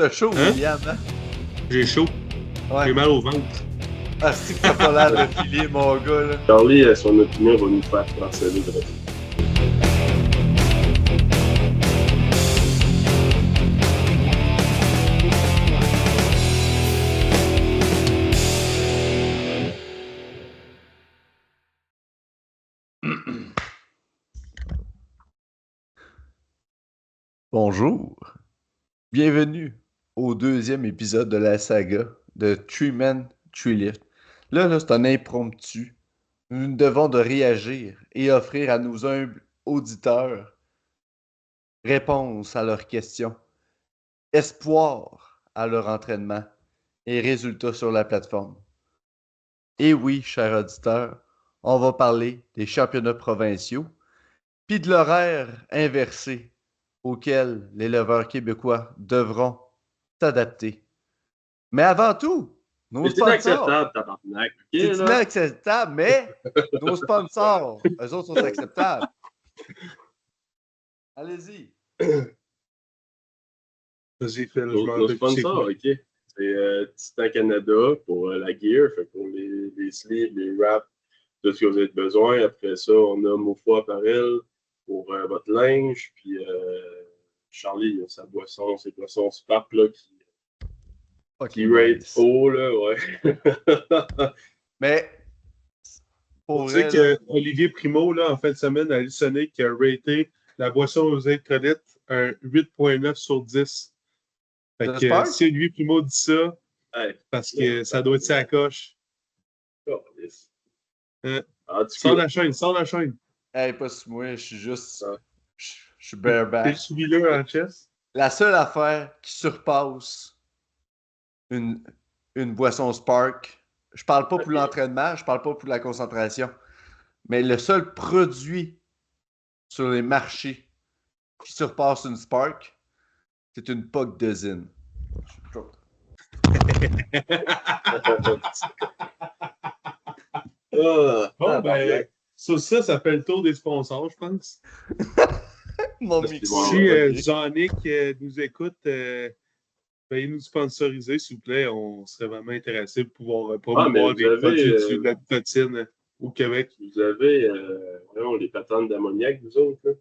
T'as chaud, Hein? William, hein? J'ai chaud. Ouais. J'ai mal au ventre. Ah, c'est que t'as pas l'air de filer, mon gars, là. Charlie, son opinion va nous faire canceller de Bonjour. Bienvenue au deuxième épisode de la saga de Three Men, Three Lift. Là, c'est un impromptu. Nous nous devons de réagir et offrir à nos humbles auditeurs réponses à leurs questions, espoir à leur entraînement et résultats sur la plateforme. Et oui, chers auditeurs, on va parler des championnats provinciaux puis de l'horaire inversé auquel les leveurs québécois devront s'adapter. Mais avant tout, nos C'est sponsors. inacceptable, tabarnak. C'est inacceptable, mais nos sponsors, eux autres sont acceptables. Allez-y. Vas-y, Phil, je Nos m'en rappelle plus c'est sponsors, quoi. OK. C'est Titan Canada pour la gear, fait pour les sleeves, les wraps, tout ce que vous avez besoin. Après ça, on a Mofo Apparel pour votre linge. Puis Charlie, il a sa boisson, ses boissons Spark là, qui rate nice. haut, là, ouais. Mais pour On sait vrai, que Olivier Primo, là, en fin de semaine, à Sonic, a raté la boisson aux électrolytes un 8.9 sur 10. Fait Le que Spark? si Olivier Primo dit ça, Hey, parce que ça doit être sa coche. oh, yes. Hein? En tout Sors cas, la chaîne, sors la chaîne. hey, pas sur moi, je suis juste. Ouais. Je suis T'es bareback. le souilleux en chest. La seule affaire qui surpasse une, une boisson Spark, je parle pas pour l'entraînement, je parle pas pour la concentration, mais le seul produit sur les marchés qui surpasse une Spark, c'est une POC de zine. Bon, ben, sur ça fait le tour des sponsors, je pense. Mon Merci, micro. Si ok. Zonic nous écoute, veuillez nous sponsoriser, s'il vous plaît. On serait vraiment intéressé de pouvoir promouvoir mais des vous produits avez, de la nicotine au Québec. Vous avez voyons, les patentes d'ammoniac, vous autres, là?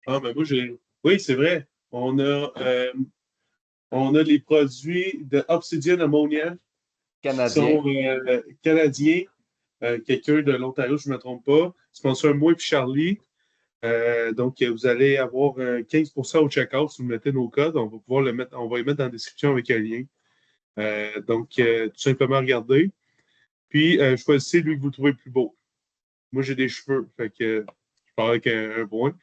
Ah, ben moi, oui, c'est vrai. On a les produits de Obsidian Ammonia qui Canadien. sont canadiens. Quelqu'un de l'Ontario, je ne me trompe pas. Sponsor moi et Charlie. Donc, vous allez avoir 15% au checkout si vous mettez nos codes. On va pouvoir on va les mettre dans la description avec un lien. Donc, tout simplement regarder. Puis, choisissez lui que vous trouvez le plus beau. Moi, j'ai des cheveux. Fait que je pars avec un point.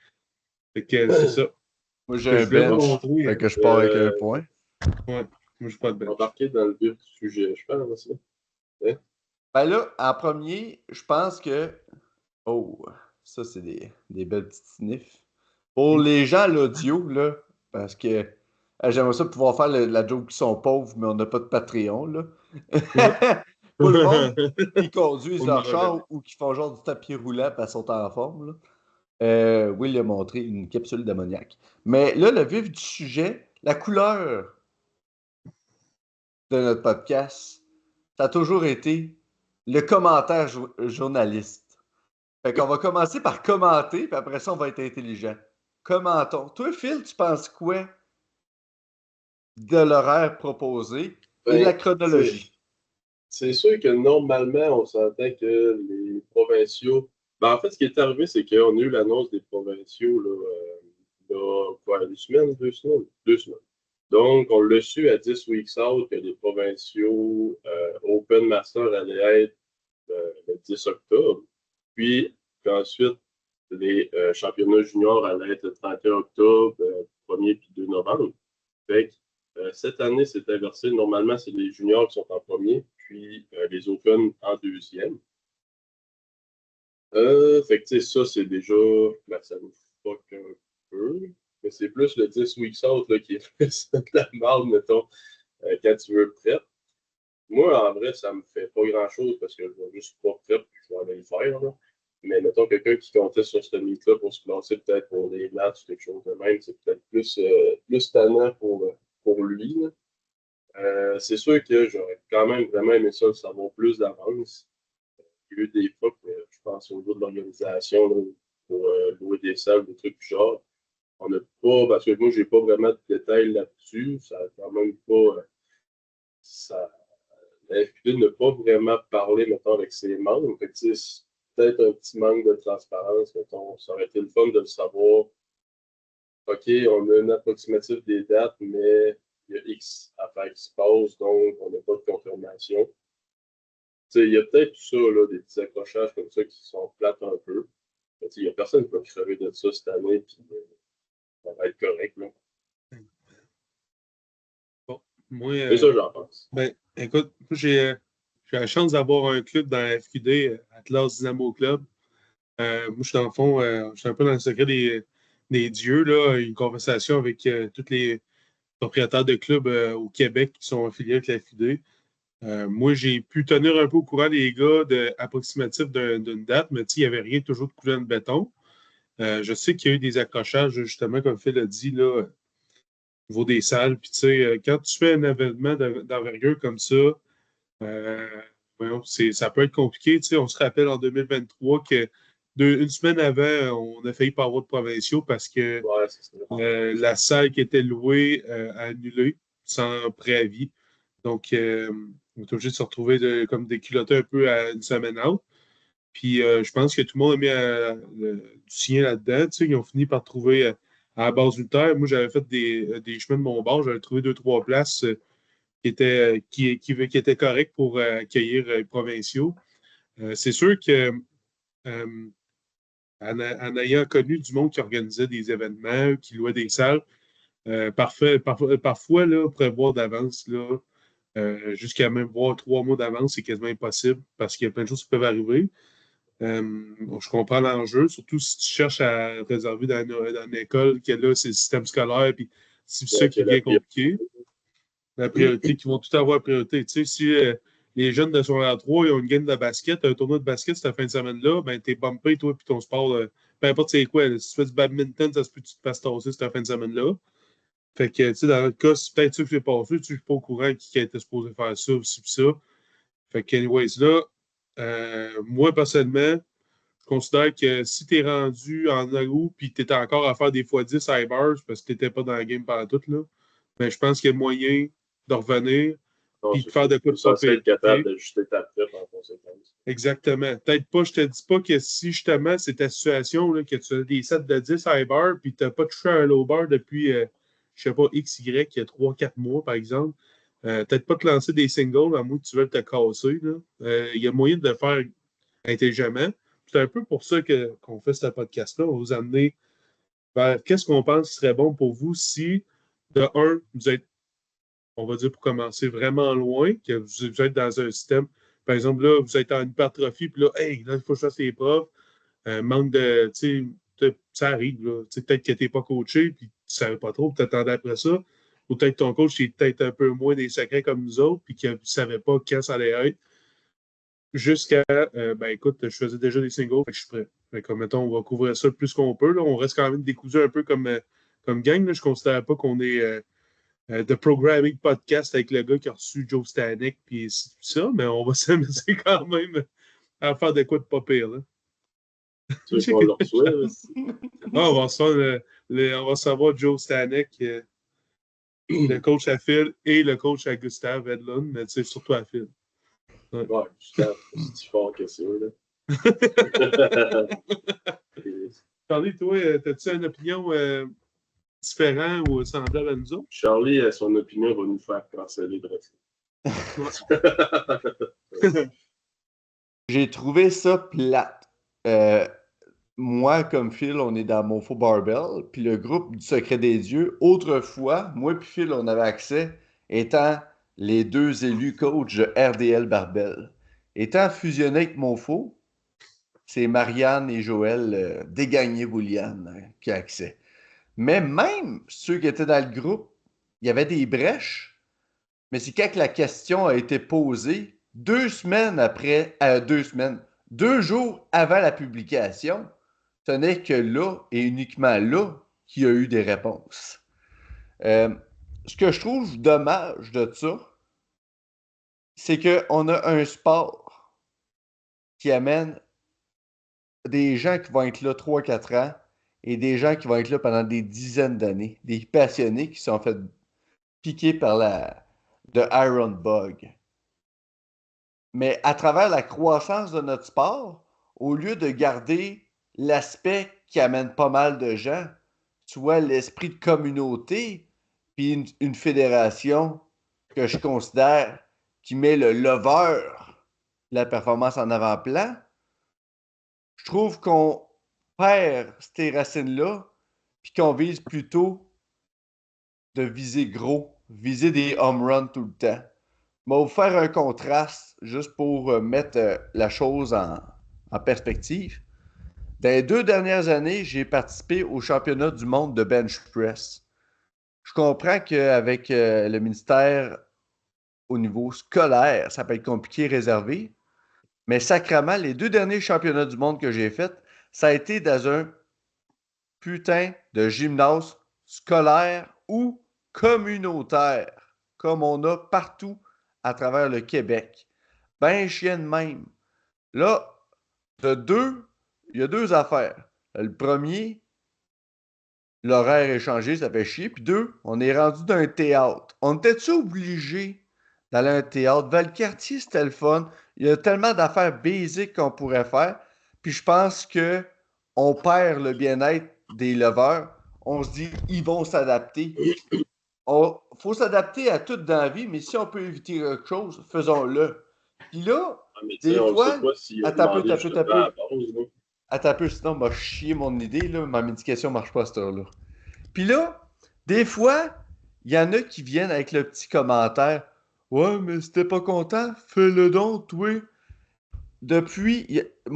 Fait que c'est ça. Moi, j'ai un Je voulais vous bench. montrer, Fait que je pars avec un point. Ouais, moi, je pas de bench. Embarqué dans le vif du sujet, je pense. Hein? Ben là, en premier, je pense que. Oh, ça, c'est des belles petites sniffs. Pour les gens à l'audio, là, parce que j'aimerais ça pouvoir faire la joke qui sont pauvres, mais on n'a pas de Patreon, là. Pour le monde qui conduisent leur char ou qui font genre du tapis roulant parce qu'ils sont en forme, là. Will a montré une capsule d'ammoniac. Mais là, le vif du sujet, la couleur de notre podcast, ça a toujours été le commentaire journaliste. Fait qu'on va commencer par commenter, puis après ça, on va être intelligent. Commentons. Toi, Phil, tu penses quoi de l'horaire proposé et de la chronologie? C'est sûr que normalement, on s'entend que les provinciaux. Ben, en fait, ce qui est arrivé, c'est qu'on a eu l'annonce des provinciaux là, il y a quoi, une semaine, 2 semaines? 2 semaines. Donc, on l'a su à 10 weeks out que les provinciaux Open Master allaient être le 10 octobre. Puis ensuite, les championnats juniors allaient être le 31 octobre, 1er puis 2 novembre. Fait que, cette année, c'est inversé. Normalement, c'est les juniors qui sont en premier, puis les Open en deuxième. Fait que, ça, c'est déjà. Ben, ça nous fuck un peu. Mais c'est plus le 10 weeks out là, qui est de la merde, mettons, quand tu veux prep. Moi, en vrai, ça me fait pas grand-chose parce que je vais juste pas prep puis je vais aller le faire. Là. Mais mettons quelqu'un qui comptait sur ce meet-là pour se classer peut-être pour les matchs, quelque chose de même, c'est peut-être plus tannant pour lui. C'est sûr que j'aurais quand même vraiment aimé ça, savoir plus d'avance. Il y a eu des fois que je pense au niveau de l'organisation, là, pour louer des salles, des trucs du genre. On n'a pas, parce que moi, j'ai pas vraiment de détails là-dessus. Ça a quand même pas. Ça, la FQD n'a pas vraiment parlé, mettons, avec ses membres. Fait que, c'est peut-être un petit manque de transparence, mettons. Ça aurait été le fun de le savoir. OK, on a une approximative des dates, mais il y a X affaires qui se passent, donc on n'a pas de confirmation. Il y a peut-être tout ça, là, des petits accrochages comme ça qui sont plates un peu. Il n'y a personne qui va crever de ça cette année, puis ça va être correct. Là. Bon, moi, C'est ça, j'en pense. ben, écoute, j'ai la chance d'avoir un club dans la FQD, Atlas Dynamo Club. Moi, je suis dans le fond, je suis un peu dans le secret des dieux, là, une conversation avec tous les propriétaires de clubs au Québec qui sont affiliés avec la FQD. Moi, j'ai pu tenir un peu au courant des gars approximatifs d'une date, mais il n'y avait rien toujours de couleur de béton. Je sais qu'il y a eu des accrochages, justement, comme Phil a dit, là, au niveau des salles. Puis, quand tu fais un événement d'envergure comme ça, ça peut être compliqué. On se rappelle en 2023 que une semaine avant, on a failli pas avoir de provinciaux parce que la salle qui était louée a annulé sans préavis. Donc, on est obligé de se retrouver comme des culottés un peu à une semaine out. Puis, je pense que tout le monde a mis du sien là-dedans. Ils ont fini par trouver à la base du terre. Moi, j'avais fait des chemins de mon bord. J'avais trouvé 2-3 places qui étaient correctes pour accueillir les provinciaux. C'est sûr que en ayant connu du monde qui organisait des événements, qui louait des salles, parfois là, prévoir d'avance, là, jusqu'à même voir 3 mois d'avance, c'est quasiment impossible parce qu'il y a plein de choses qui peuvent arriver. Je comprends l'enjeu, surtout si tu cherches à réserver dans une école, que là, c'est le système scolaire, puis c'est ça qui devient compliqué. La priorité, qui vont tout avoir priorité. Tu sais, si les jeunes de secondaire 3 ils ont une game de basket, un tournoi de basket cette fin de semaine-là, ben t'es bumpé, toi, puis ton sport, peu importe c'est quoi. Là, si tu fais du badminton, ça se peut que tu te fasses tasser cette fin de semaine-là. Fait que, tu sais, dans notre cas, c'est peut-être ça que j'ai passé. Tu sais, je suis pas au courant qui a été supposé faire ça, aussi, puis ça. Fait que, anyways, là, moi, personnellement, je considère que si tu es rendu en août puis tu étais encore à faire des x10 à bars parce que tu n'étais pas dans la game pendant tout, là, ben, je pense qu'il y a moyen de revenir puis de faire de quoi de ça serait être capable d'ajuster ta prep en conséquence. Exactement. Peut-être pas, je te dis pas que si justement c'est ta situation, là, que tu as des sets de 10 high bar puis tu n'as pas touché à un low bar depuis, je sais pas, XY, il y a 3-4 mois, par exemple, peut-être pas te lancer des singles à moins que tu veuilles te casser. Il y a moyen de le faire intelligemment. C'est un peu pour ça qu'on fait ce podcast-là. On va vous amener vers qu'est-ce qu'on pense qui serait bon pour vous si, de un, vous êtes, on va dire pour commencer, vraiment loin, que vous êtes dans un système. Par exemple, là, vous êtes en hypertrophie, puis là, hey, là, il faut que je fasse les profs. Manque de. Tu sais, ça arrive, là. Peut-être que tu n'es pas coaché, puis tu ne savais pas trop, tu attendais après ça. Ou peut-être ton coach est peut-être un peu moins des secrets comme nous autres, puis qu'il ne savait pas quand ça allait être. Jusqu'à, ben écoute, je faisais déjà des singles, fait que je suis prêt. Fait que, mettons, on va couvrir ça le plus qu'on peut. Là. On reste quand même décousu un peu comme gang. Là. Je ne considère pas qu'on est de programming podcast avec le gars qui a reçu Joe Stanek puis ça, mais on va s'amuser quand même à faire de quoi de pas pire. Là. Tu veux qu'on le reçoit aussi? On va savoir Joe Stanek, le coach à Phil et le coach à Gustave Edlund, mais surtout à Phil. Ouais, Gustave, c'est fort que ça, là. Charlie, toi, as-tu une opinion différente ou semblable à nous autres? Charlie, son opinion va nous faire canceller de J'ai trouvé ça plate. Moi, comme Phil, on est dans mon faux barbell, puis le groupe du Secret des Dieux, autrefois, moi et Phil, on avait accès, étant les deux élus coachs de RDL Barbell. Étant fusionné avec Monfaux, c'est Marianne et Joël Dégagné-Boulian qui a accès. Mais même ceux qui étaient dans le groupe, il y avait des brèches, mais c'est quand la question a été posée 2 jours avant la publication, ce n'est que là et uniquement là qu'il y a eu des réponses. ce que je trouve dommage de ça, c'est qu'on a un sport qui amène des gens qui vont être là 3-4 ans et des gens qui vont être là pendant des dizaines d'années. Des passionnés qui sont fait piquer par de Iron Bug. Mais à travers la croissance de notre sport, au lieu de garder l'aspect qui amène pas mal de gens, soit l'esprit de communauté, puis une fédération que je considère qui met le lover, la performance en avant-plan, je trouve qu'on perd ces racines-là, puis qu'on vise plutôt de viser gros, viser des home runs tout le temps. Mais vous faire un contraste, juste pour mettre la chose en perspective. Dans les 2 dernières années, j'ai participé au championnat du monde de bench press. Je comprends qu'avec le ministère au niveau scolaire, ça peut être compliqué, réservé. Mais sacrément, les 2 derniers championnats du monde que j'ai faits, ça a été dans un putain de gymnase scolaire ou communautaire, comme on a partout à travers le Québec. Ben chien de même. Là, il y a 2 affaires. Le premier, l'horaire est changé, ça fait chier. Puis 2, on est rendu dans un théâtre. On était-tu obligé d'aller à un théâtre? Valcartier, c'était le fun. Il y a tellement d'affaires basiques qu'on pourrait faire. Puis je pense que on perd le bien-être des leveurs. On se dit, ils vont s'adapter. Faut s'adapter à tout dans la vie, mais si on peut éviter quelque chose, faisons-le. Puis là, Mais des on ne sait fois, pas s'il a attends un peu, demandé justement à la base. Là. attends un peu, sinon, m'a chier mon idée, là. Ma médication marche pas à cette heure-là. Puis là, des fois, il y en a qui viennent avec le petit commentaire. Ouais, mais si t'es pas content, fais-le donc, toi. Mais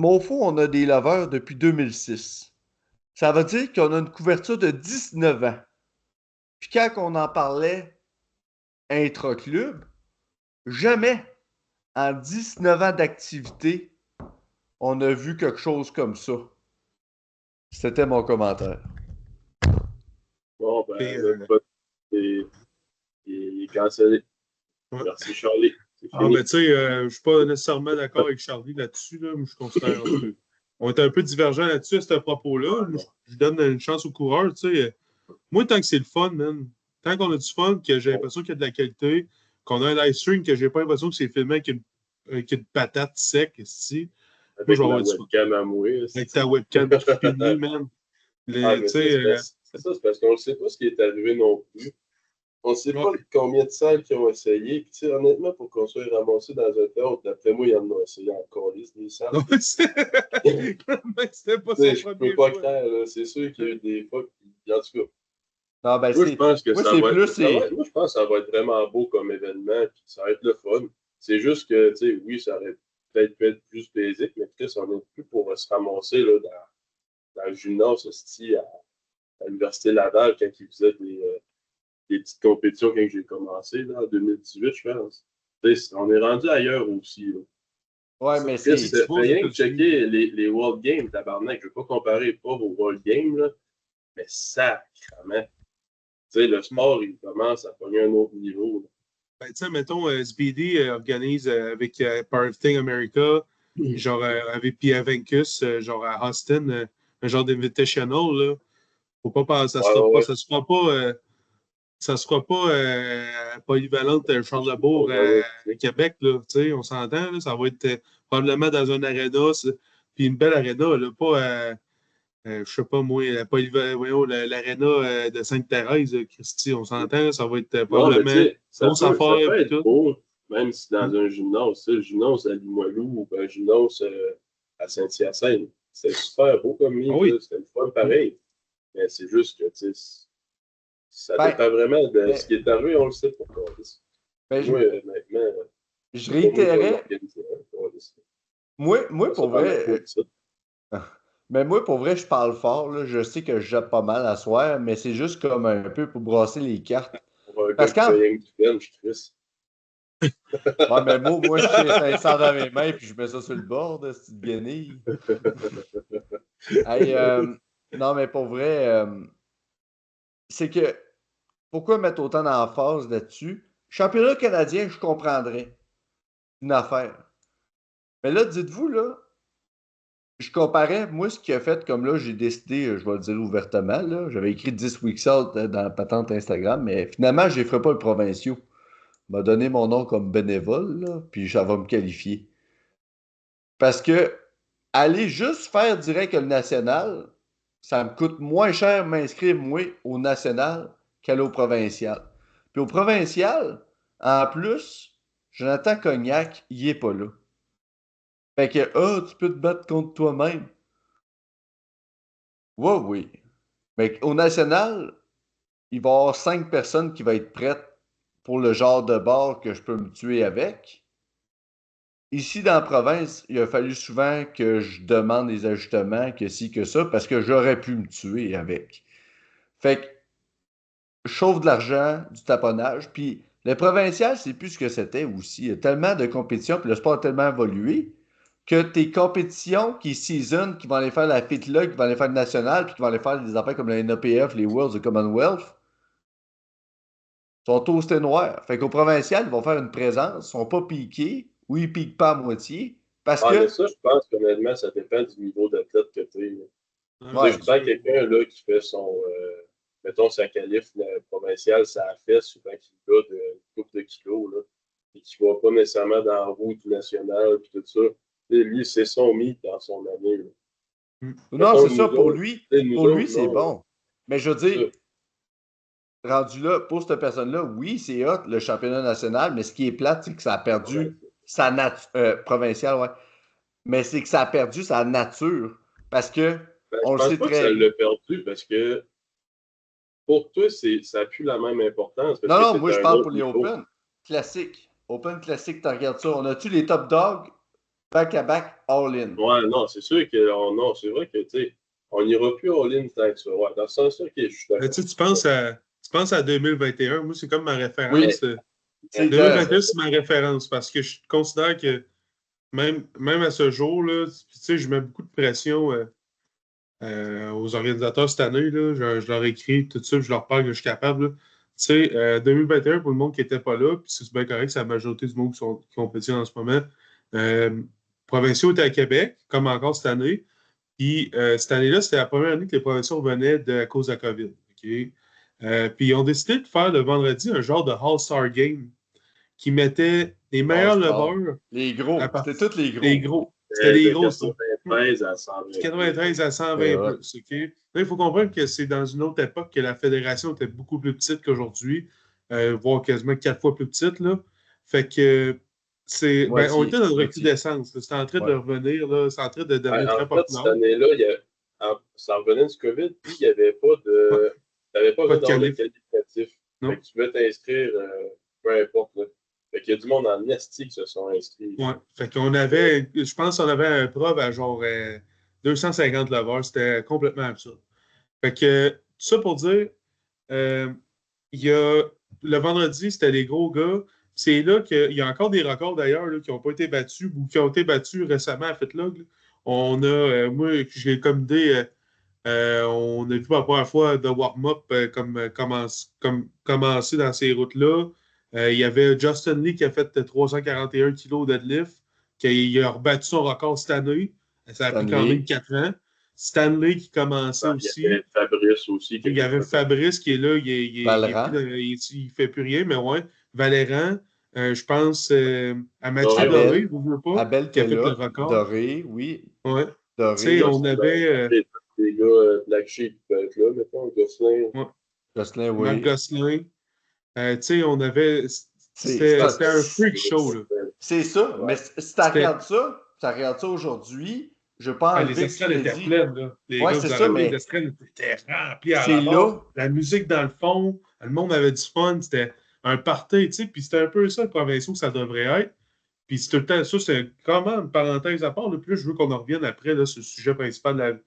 au fond, on a des laveurs depuis 2006. Ça veut dire qu'on a une couverture de 19 ans. Puis quand on en parlait intra-club, jamais en 19 ans d'activité, on a vu quelque chose comme ça. C'était mon commentaire. Bon, Et, le vote est cancellé. ouais. Merci, Charlie. Ah, mais tu sais, je suis pas nécessairement d'accord avec Charlie là-dessus. Là. Je considère on est un peu divergents là-dessus à ce propos-là. Je donne une chance aux coureurs. Tu sais. Moi, tant que c'est le fun, man. Tant qu'on a du fun, que j'ai l'impression qu'il y a de la qualité, qu'on a un live stream, que j'ai pas l'impression que c'est filmé avec une patate sec, ici. Moi, Avec je vais la avoir du fun. webcam à mourir. Avec ta webcam qui finit, man. Ah, mais Tu sais, c'est ça, c'est parce qu'on ne sait pas ce qui est arrivé non plus. On ne sait pas ouais. combien de salles qui ont essayé. Puis, tu sais, honnêtement, pour qu'on soit ramassé dans un théâtre, d'après moi, il y en a essayé encore des salles. Non, c'était pas Tu sais, son je premier peux pas choix. croire, là. C'est sûr qu'il y a eu des fois. En tout cas, Non, ben moi, je pense que moi, ça c'est va plus, être. Moi, je pense que ça va être vraiment beau comme événement. Puis ça va être le fun. C'est juste que, tu sais, oui, ça aurait peut-être pu être plus basique, mais Chris, on n'est plus pour se ramasser là, dans le gymnase, à l'Université Laval, quand ils faisaient des petites compétitions quand j'ai commencé, là, en 2018, je pense. On est rendu ailleurs aussi. Là. ouais, mais Chris, c'est. Tu vas aux rien que États-Unis. checker les World Games, tabarnak, je ne veux pas comparer pas aux World Games, là, mais sacrément. Tu sais, le sport, il commence à pogner un autre niveau. Là. Ben, tu sais, mettons, Speedy organise avec Powerlifting America, genre avec Pierre Vencus, genre à Austin, un genre d'invitational, là. Faut pas penser, Ouais, ouais, ouais. ça se fera pas polyvalente Charlesbourg Ouais, ouais, à Québec, là. Tu sais, on s'entend, là, ça va être probablement dans une aréna, puis une belle aréna, là, pas je sais pas moi, voyons, l'aréna de Sainte-Thérèse, Christy, on s'entend, là, ça va être non, mais tu probablement sais, grosse ça affaire, peut puis être tout. beau, même si dans Hmm. un gymnase, tu sais, le gymnase à Limoilou ou un gymnase à Saint-Hyacinthe, c'est super beau comme Ah livre, oui. c'était le fun Hmm. pareil. Mais c'est juste que, tu sais, ça Ben, dépend vraiment de ce mais, qui est arrivé, on le sait pas. ben, Moi, honnêtement, je c'est pas moi qui vais réitérais. l'organiser. Moi, Pas ça pour par la vrai. peau, ça. Mais moi, pour vrai, je parle fort, là. Je sais que je jappe pas mal à soir, mais c'est juste comme un peu pour brasser les cartes. Pour un gars Parce qui fait qu'en. rien que du bench, Chris. Ouais, mais moi, je tiens 500 dans mes mains puis je mets ça sur le bord de cette guenille. Hey, non, mais pour vrai, c'est que pourquoi mettre autant d'emphase là-dessus? Championnat canadien, je comprendrais. Une affaire. Mais là, dites-vous, là, je comparais, moi, ce qui a fait, comme là, j'ai décidé, je vais le dire ouvertement, là, j'avais écrit 10 weeks out dans la patente Instagram, mais finalement, je ne ferai pas le provinciaux. Il m'a donné mon nom comme bénévole, là, puis ça va me qualifier. Parce que aller juste faire direct le national, ça me coûte moins cher m'inscrire, moi, au national qu'aller au provincial. Puis au provincial, en plus, Jonathan Cognac, il est pas là. Fait que, tu peux te battre contre toi-même. Ouais, oui. Mais au national, il va y avoir 5 personnes qui vont être prêtes pour le genre de bar que je peux me tuer avec. Ici, dans la province, il a fallu souvent que je demande des ajustements, que ci, que ça, parce que j'aurais pu me tuer avec. Fait que je sauve de l'argent, du taponnage, puis le provincial, c'est plus ce que c'était aussi. Il y a tellement de compétitions, puis le sport a tellement évolué, que tes compétitions qui season, qui vont aller faire la FITLA, qui vont aller faire le national, puis qui vont aller faire des affaires comme la NAPF, les Worlds, le Commonwealth, sont toastés noirs. Fait qu'au provincial, ils vont faire une présence, ils sont pas piqués, ou ils piquent pas à moitié, parce Mais que... ça, je pense qu'honnêtement, ça dépend du niveau d'athlète que tu es. Ouais. Je prends quelqu'un là, qui fait son, mettons, sa qualif provinciale, ça a fait souvent qu'il a de coupe de kilos, là, et qui ne va pas nécessairement dans la route nationale, puis tout ça. Et lui, c'est son mythe dans son année. Là. Non, Mettons, c'est ça, pour lui, c'est non, bon. Mais je veux dire, ça. rendu là, pour cette personne-là, oui, c'est hot, le championnat national, mais ce qui est plate, c'est que ça a perdu sa nature, provinciale, ouais. Mais c'est que ça a perdu sa nature. Parce que, Ben, on je le pense sait pas que très ça bien. l'a perdu parce que pour toi, ça n'a plus la même importance parce Non, que non, tu moi, es à je un parle autre pour les niveau. Open. Classique. Open classique, tu regardes ça. On a-tu les top dogs, back-à-back, all-in? Ouais, non, c'est sûr que non, c'est vrai que tu sais, on n'ira plus all-in tant que ça. Ouais, dans ce sens-là, ok, je suis d'accord. Tu penses à 2021. Moi, c'est comme ma Oui, référence. c'est que 2021, c'est ma référence parce que je considère que même à ce jour-là, tu sais, je mets beaucoup de pression aux organisateurs cette année. Là. Je leur écris tout de suite, je leur parle que je suis capable. Là. Tu sais, 2021, pour le monde qui n'était pas là, puis c'est bien correct, c'est la majorité du monde qui compétitionne en ce moment. Provinciaux étaient à Québec, comme encore cette année. Puis cette année-là, c'était la première année que les provinciaux revenaient à cause de la COVID. Okay? Puis ils ont décidé de faire le vendredi un genre de All-Star Game qui mettait les meilleurs All-Star. leveurs Les à gros. C'était partir tous les des gros. gros. C'était des De gros, ça. 93 à 120. 93 à 120 plus. OK? Là, il faut comprendre que c'est dans une autre époque que la fédération était beaucoup plus petite qu'aujourd'hui, voire quasiment 4 fois plus petite. Là. Fait que on était dans une Moitié. recrudescence. C'était en train de Ouais. revenir, là. C'est en train de devenir En très fait, cette populaire. année-là, ça revenait du COVID, puis il n'y avait pas Ouais. de. Tu n'avais pas Pas besoin de d'avoir le qualif. qualificatif. Fait Non? que tu pouvais t'inscrire, peu importe. Là. Fait qu'il y a du monde en esti qui se sont inscrits. Ouais. Fait qu'on avait, je pense qu'on avait un prof à genre 250 lovers. C'était complètement absurde. Fait que, tout ça pour dire, euh, il y a, le vendredi, c'était les gros gars. C'est là qu'il y a encore des records d'ailleurs là, qui n'ont pas été battus ou qui ont été battus récemment à FitLog. Là. On a, moi, j'ai comme idée, on a vu pour la première fois de warm-up commencer dans ces routes-là. Il y avait Justin Lee qui a fait 341 kilos de deadlift, qui a rebattu son record cette année. Ça a pris quand même Stanley. 4 ans. Stanley qui commençait Il y aussi. avait Fabrice aussi. Il y avait Fabrice qui est là, Valran. il fait plus rien, mais ouais. Valérand, je pense à Mathieu Doré, Doré, Abel. vous ne voulez pas, Abel qui a était fait le là. record. Doré, oui. Ouais. Tu Doré. sais, on Gosselin, avait les gars Black Sheep peuvent être là, mettons, Gosselin. ouais, Jocelyn, Marc oui. Gosselin. Tu sais, on avait. C'est C'était un freak show, là. ça. Ouais. Mais si C'était. tu regardes ça aujourd'hui, je veux pas Les enlever ce que estrades tu as étaient dit. pleines, là. Les Ouais, gars, c'est vous ça, arrêtez, les mais estrades étaient remplies à c'est la barre. là. La musique dans le fond, le monde avait du fun, c'était un party, tu sais. Puis c'était un peu ça, le provincial, que ça devrait être. Puis c'est tout le temps ça, c'est vraiment une parenthèse à part. Là. Puis là, je veux qu'on en revienne après là, sur le sujet principal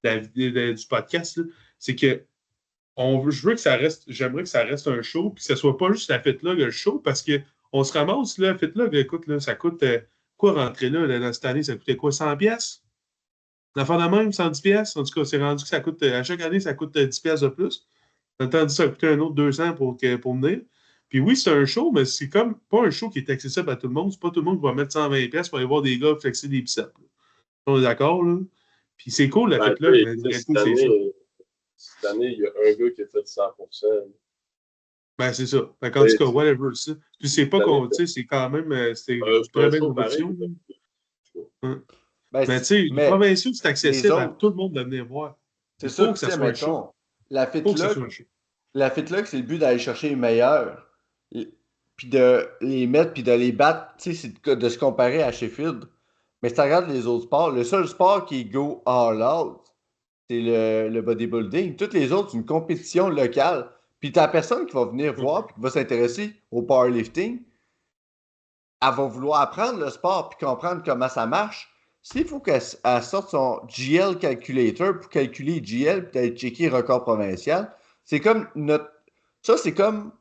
du podcast. Là. C'est que je veux que ça reste, j'aimerais que ça reste un show, puis que ce soit pas juste la fête là le show, parce que on se ramasse, là, la fête là écoute, là, ça coûte quoi rentrer là, dans cette année, ça coûtait quoi, 100 pièces? L'affaire de même, 110 pièces. En tout cas, c'est rendu que ça coûte, à chaque année, ça coûte 10 pièces de plus. On a entendu ça coûter un autre 200 pour venir. Puis oui, c'est un show, mais c'est comme pas un show qui est accessible à tout le monde. C'est pas tout le monde qui va mettre 120$ pour aller voir des gars flexer des biceps. On est d'accord, là? Puis c'est cool, la fête là, mais cette c'est ça. cette année, il y a un gars qui a fait 100%. Ben, c'est ça. En tout cas, whatever. Ça. Puis c'est pas qu'on, tu sais, c'est quand même, c'est une très belle option. Mais tu sais, les provinciaux, c'est accessible à tout le monde de venir voir. C'est ça, que ça soit un show. La FitLog, c'est le but d'aller chercher les meilleurs. Puis de les mettre, puis de les battre, tu sais, c'est de se comparer à Sheffield. Mais si tu regardes les autres sports, le seul sport qui go all out, c'est le bodybuilding. Toutes les autres, c'est une compétition locale. Puis t'as personne qui va venir voir puis qui va s'intéresser au powerlifting. Elle va vouloir apprendre le sport puis comprendre comment ça marche. S'il faut qu'elle sorte son GL calculator pour calculer GL puis aller checker le record provincial, c'est comme notre. Ça, c'est comme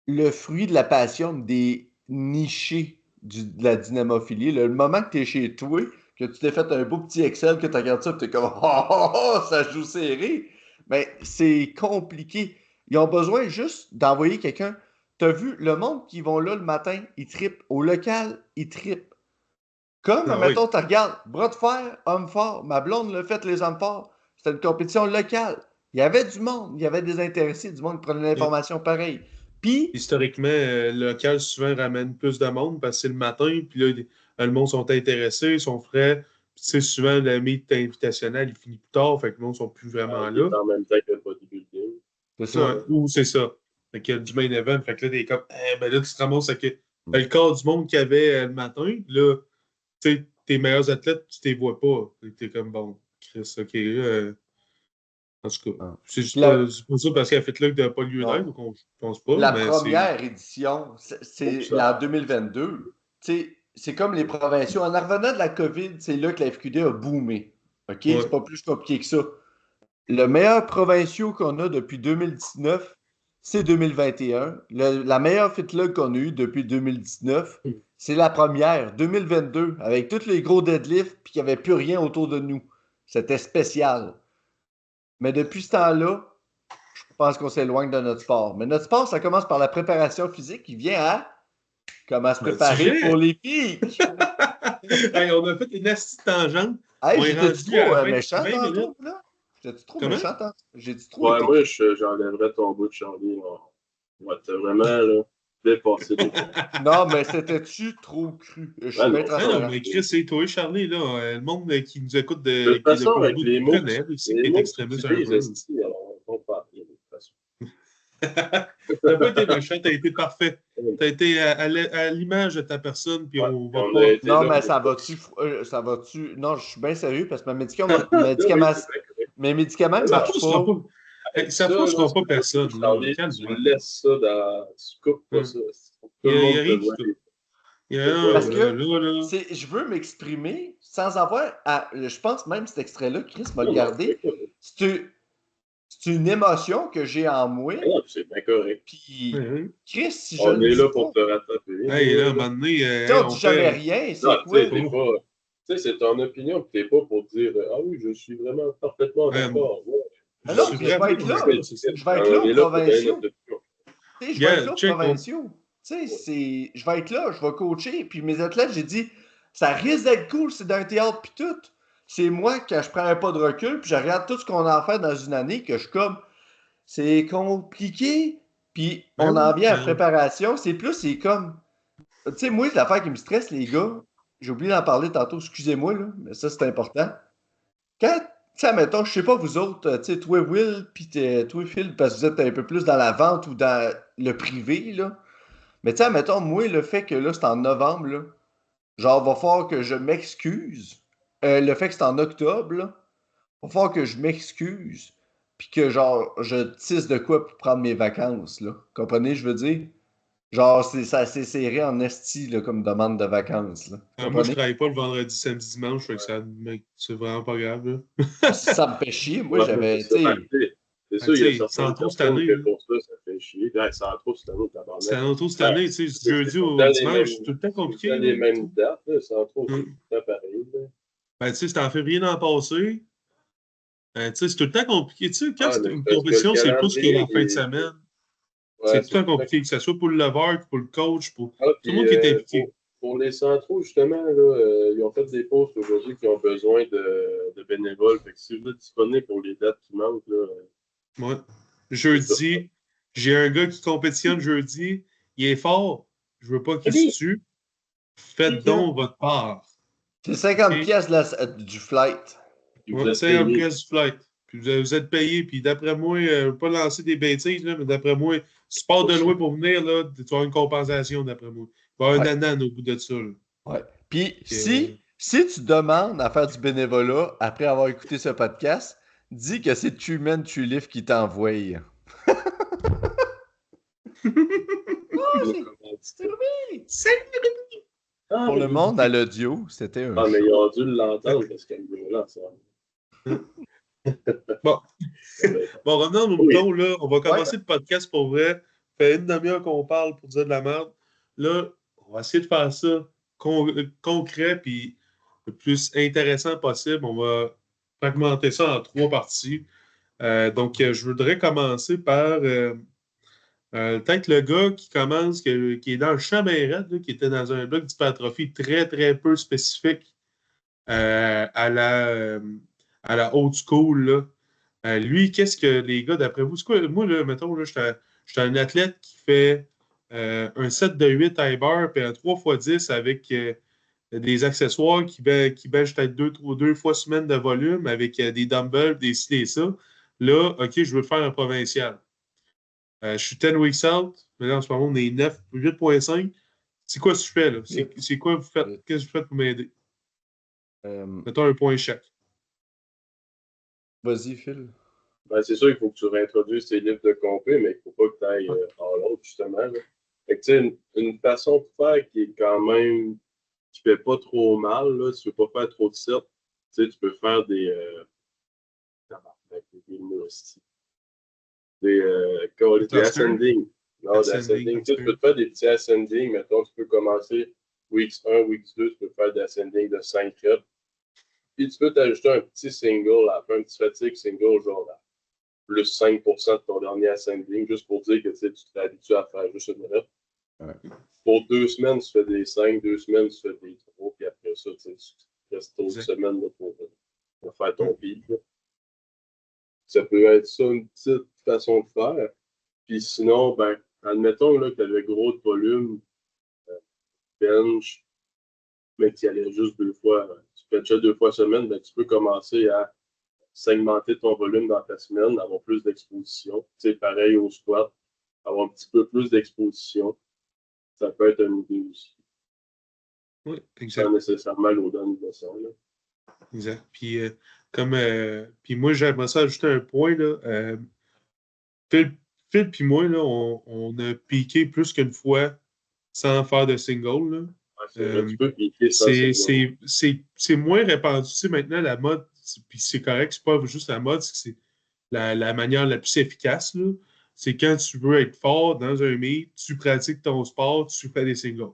le fruit de la passion des nichés de la dynamophilie. Le moment que tu es chez toi, que tu t'es fait un beau petit Excel, que tu regardes ça, et tu es comme oh, ça joue serré. Mais c'est compliqué. Ils ont besoin juste d'envoyer quelqu'un. Tu as vu le monde qui vont là le matin, ils trippent. Au local, ils trippent. Comme, mettons, tu regardes, bras de fer, homme fort. Ma blonde l'a fait, les hommes forts. C'était une compétition locale. Il y avait du monde, il y avait des intéressés, du monde qui prenait l'information pareille. Puis, historiquement, le local souvent ramène plus de monde parce que c'est le matin, puis là, le monde sont intéressés, sont frais. Puis, tu sais, souvent, le meet invitationnel, il finit plus tard, fait que le monde ne sont plus vraiment là. En même temps que le bodybuilding. C'est ça. Ouais, ou c'est ça. Fait qu'il y a du main event, fait que là, t'es comme, ben là, tu te ramasses avec le quart du monde qu'il y avait le matin, là, tu sais, tes meilleurs athlètes, tu ne les vois pas. T'es comme, bon, Chris, OK, en tout cas, c'est pas ça parce qu'elle a fait là que n'a pas lieu d'être, donc on ne pense pas. La première édition, c'est en 2022. C'est comme les provinciaux. En revenant de la COVID, c'est là que la FQD a boomé. OK? C'est pas plus compliqué que ça. Le meilleur provinciaux qu'on a depuis 2019, c'est 2021. La meilleure FitLog qu'on a eue depuis 2019, c'est la première, 2022, avec tous les gros deadlifts, puis qu'il n'y avait plus rien autour de nous. C'était spécial. Mais depuis ce temps-là, je pense qu'on s'éloigne de notre sport. Mais notre sport, ça commence par la préparation physique qui vient à comment se préparer pour les pics. Hey, on a fait une astuce tangente. Hey, j'étais-tu trop méchant tantôt, là? J'étais-tu trop méchant tantôt? J'ai-tu trop moi, j'enlèverais ton bout de Charlie. Ouais, t'as vraiment, là, dépassé. Non, mais c'était-tu trop cru? Je suis bien transparent. Non, mais Chris, c'est toi, Charlie, là. Le monde qui nous écoute de toute façon, avec les mots, c'est extrémiste un peu. On parle de toute façon. T'as pas été méchant, t'as été parfait. T'as été à l'image de ta personne, puis on va pas. Non, mais ça va-tu. Non, je suis bien sérieux parce que mes médicaments ne marchent pas. Ça ne fera pas personne. Tu laisses ça dans. Tu coupes pas ça. Il y a rien qui coupe. Parce que je veux m'exprimer sans avoir à. Je pense même cet extrait-là, Chris m'a regardé. C'est une émotion que j'ai en moi. C'est bien correct. Puis, Chris, si je on est là pour te rattraper. Hey, là, à un moment donné, on dit jamais rien. C'est quoi? Tu sais, c'est ton opinion, puis t'es pas pour dire ah oui, je suis vraiment parfaitement d'accord. Alors, je vais être là. Je vais être là, provinciaux. Je vais être là, provinciaux. Je vais être là, je vais coacher. Puis mes athlètes, j'ai dit, ça risque d'être cool, c'est d'un théâtre, puis tout. C'est moi, quand je prends un pas de recul, puis je regarde tout ce qu'on a fait dans une année, que je suis comme, c'est compliqué, puis on en vient à la préparation. C'est comme, tu sais, moi, l'affaire qui me stresse, les gars, j'ai oublié d'en parler tantôt, excusez-moi, là, mais ça, c'est important. Quand, tu sais, mettons, je sais pas, vous autres, tu sais, toi, Will, puis toi, Phil, parce que vous êtes un peu plus dans la vente ou dans le privé, là. Mais tu sais, mettons, moi, le fait que là, c'est en novembre, là, genre, va falloir que je m'excuse. Le fait que c'est en octobre, là, va falloir que je m'excuse. Puis que, genre, je tisse de quoi pour prendre mes vacances, là. Comprenez, je veux dire? Genre, c'est assez serré en esti, là, comme demande de vacances, là. Moi, je travaille pas le vendredi, samedi, dimanche, fait que c'est vraiment pas grave, là. Ça me fait chier. Moi, j'avais, tu sais... C'est sûr, il y a certaines personnes que pour ça fait chier. Ça en trop cette année, tabarnak. Ça en trop cette année, tu sais, jeudi au dimanche, c'est tout le temps compliqué. C'est les mêmes dates, ça en trop tout le temps pareil. Ben, tu sais, c'était en février l'an passé. C'est tout le temps compliqué. Tu sais, quand Ah, c'est mais une parce que le compétition, c'est plus que calendrier, la fin de semaine. ouais, C'est tout c'est le temps tout le temps. compliqué, que ce soit pour le lever, pour le coach, pour Ah, tout le puis monde qui est impliqué. pour les centraux, justement, là, ils ont fait des postes aujourd'hui qui ont besoin de bénévoles. Fait que si vous êtes disponible pour les dates qui manquent, là, Ouais. c'est ça. Jeudi, j'ai un gars qui compétitionne jeudi. Il est fort. Je veux pas qu'il se Oui, tue. Faites donc votre part. C'est OK? 50 pièces du flight. puis vous Ouais, êtes 50 payé. pièces du flight. Puis vous êtes payé. Puis d'après moi, pas lancer des bêtises, là, mais d'après moi, si tu pars de loin pour venir, là, tu vas avoir une compensation, d'après moi. Il va y avoir Ouais. un anan au bout de ça. Là. Ouais. Puis Euh, si tu demandes à faire du bénévolat après avoir écouté ce podcast, dis que c'est Truman Tulif qui t'envoie. Ah, Nos c'est commanditaires. Ruby! Ah, Pour le monde à Ruby. l'audio, c'était un Ah, mais show. ils ont dû l'entendre parce qu'elle est là, ça. Bon. Ça va être- Bon, revenons à nos Oui. moutons, là. On va Ouais. commencer le podcast pour vrai. Ça fait une demi-heure qu'on parle pour dire de la merde. Là, on va essayer de faire ça concret puis le plus intéressant possible. On va fragmenter ça en 3 parties. Je voudrais commencer par peut-être le gars qui commence, qui est dans le champ bien raide, là, qui était dans un bloc d'hypertrophie très, très peu spécifique euh, à la, euh, à la old school, là. Lui, qu'est-ce que les gars, d'après vous, c'est quoi? Moi, là, mettons, là, j'étais un athlète qui fait un set de 8 high bar puis un 3x10 avec des accessoires qui bench peut-être deux fois semaine de volume avec des dumbbells, des ci, des ça. Là, OK, je veux faire un provincial. Je suis 10 weeks out, mais là, en ce moment, on est 9, 8,5. C'est quoi ce que je fais, là? C'est quoi vous faites? Qu'est-ce que vous faites pour m'aider? Euh, Mettons un point chaque. Vas-y, Phil. Ben, c'est sûr qu'il faut que tu réintroduises tes livres de compé, mais il ne faut pas que tu ailles en l'autre, justement. Là. Fait que, tu sais, une façon de faire qui est quand même, qui fait pas trop mal, là, si tu veux pas faire trop de sets, tu sais, tu peux faire tabarnak, des mots aussi. Des Des clusters, ascending. Non, des ascending, ascending. Tu sais, tu peux cluster. te faire des petits ascending. Mettons, tu peux commencer weeks 1, weeks 2, tu peux faire des ascending de 5 reps. Puis tu peux t'ajouter un petit single, à la fin, un petit fatigue single, genre là, plus 5% de ton dernier ascending, juste pour dire que tu sais, tu t'es habitué à faire juste une rep. Ouais. Pour 2 semaines, tu fais des 5, 2 semaines, tu fais des 3, puis après ça, tu restes d'autres Exact. semaines là, pour faire ton pic. Là. Ça peut être ça une petite façon de faire. Puis sinon, ben, admettons là, que tu avais gros de volume, bench, mais que tu y allais juste 2 fois, tu fais déjà 2 fois semaine, ben, tu peux commencer à segmenter ton volume dans ta semaine, avoir plus d'exposition. Tu sais, pareil au squat, avoir un petit peu plus d'exposition. Ça peut être une idée aussi. Oui, Sans exact. nécessairement l'autonomisation. Exact. Puis moi, j'aimerais ça ajouter un point, là. Phil, Phil puis moi, là, on a piqué plus qu'une fois sans faire de single, là. Ouais, c'est vrai, Euh, tu peux piquer sans single. c'est moins répandu. Tu sais, maintenant, la mode, puis c'est correct, c'est pas juste la mode, c'est que c'est la manière la plus efficace, là. C'est quand tu veux être fort dans un meet, tu pratiques ton sport, tu fais des singles.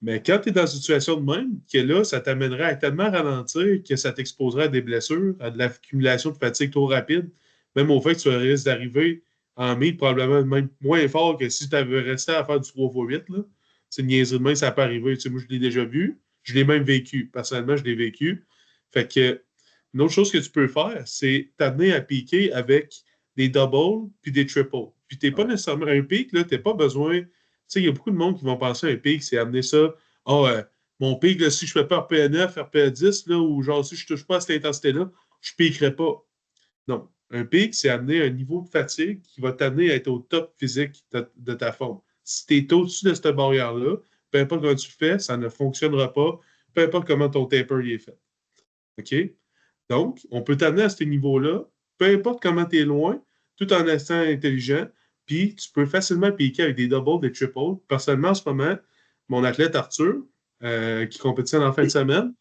Mais quand tu es dans une situation de même, que là, ça t'amènerait à tellement ralentir que ça t'exposerait à des blessures, à de l'accumulation de fatigue trop rapide, même au fait que tu risques d'arriver en meet probablement même moins fort que si tu avais resté à faire du 3x8. Là. C'est une niaiserie de même, ça peut arriver. Tu sais, moi, je l'ai déjà vu. Je l'ai même vécu. Personnellement, je l'ai vécu. Fait que, une autre chose que tu peux faire, c'est t'amener à piquer avec des doubles puis des triples. Puis t'es pas Ouais. nécessairement un pic, là, t'es pas besoin. Tu sais, il y a beaucoup de monde qui vont penser à un pic, c'est amener ça. Ah, mon pic, là, si je fais pas RPE9, RPE10, là, ou genre si je touche pas à cette intensité-là, je piquerai pas. Non. Un pic, c'est amener un niveau de fatigue qui va t'amener à être au top physique de ta forme. Si tu es au-dessus de cette barrière-là, peu importe comment tu fais, ça ne fonctionnera pas, peu importe comment ton taper y est fait. OK? Donc, on peut t'amener à ce niveau-là, peu importe comment tu es loin, tout en restant intelligent, puis tu peux facilement piquer avec des doubles, des triples. Personnellement, en ce moment, mon athlète Arthur, qui compétitionne en fin de semaine,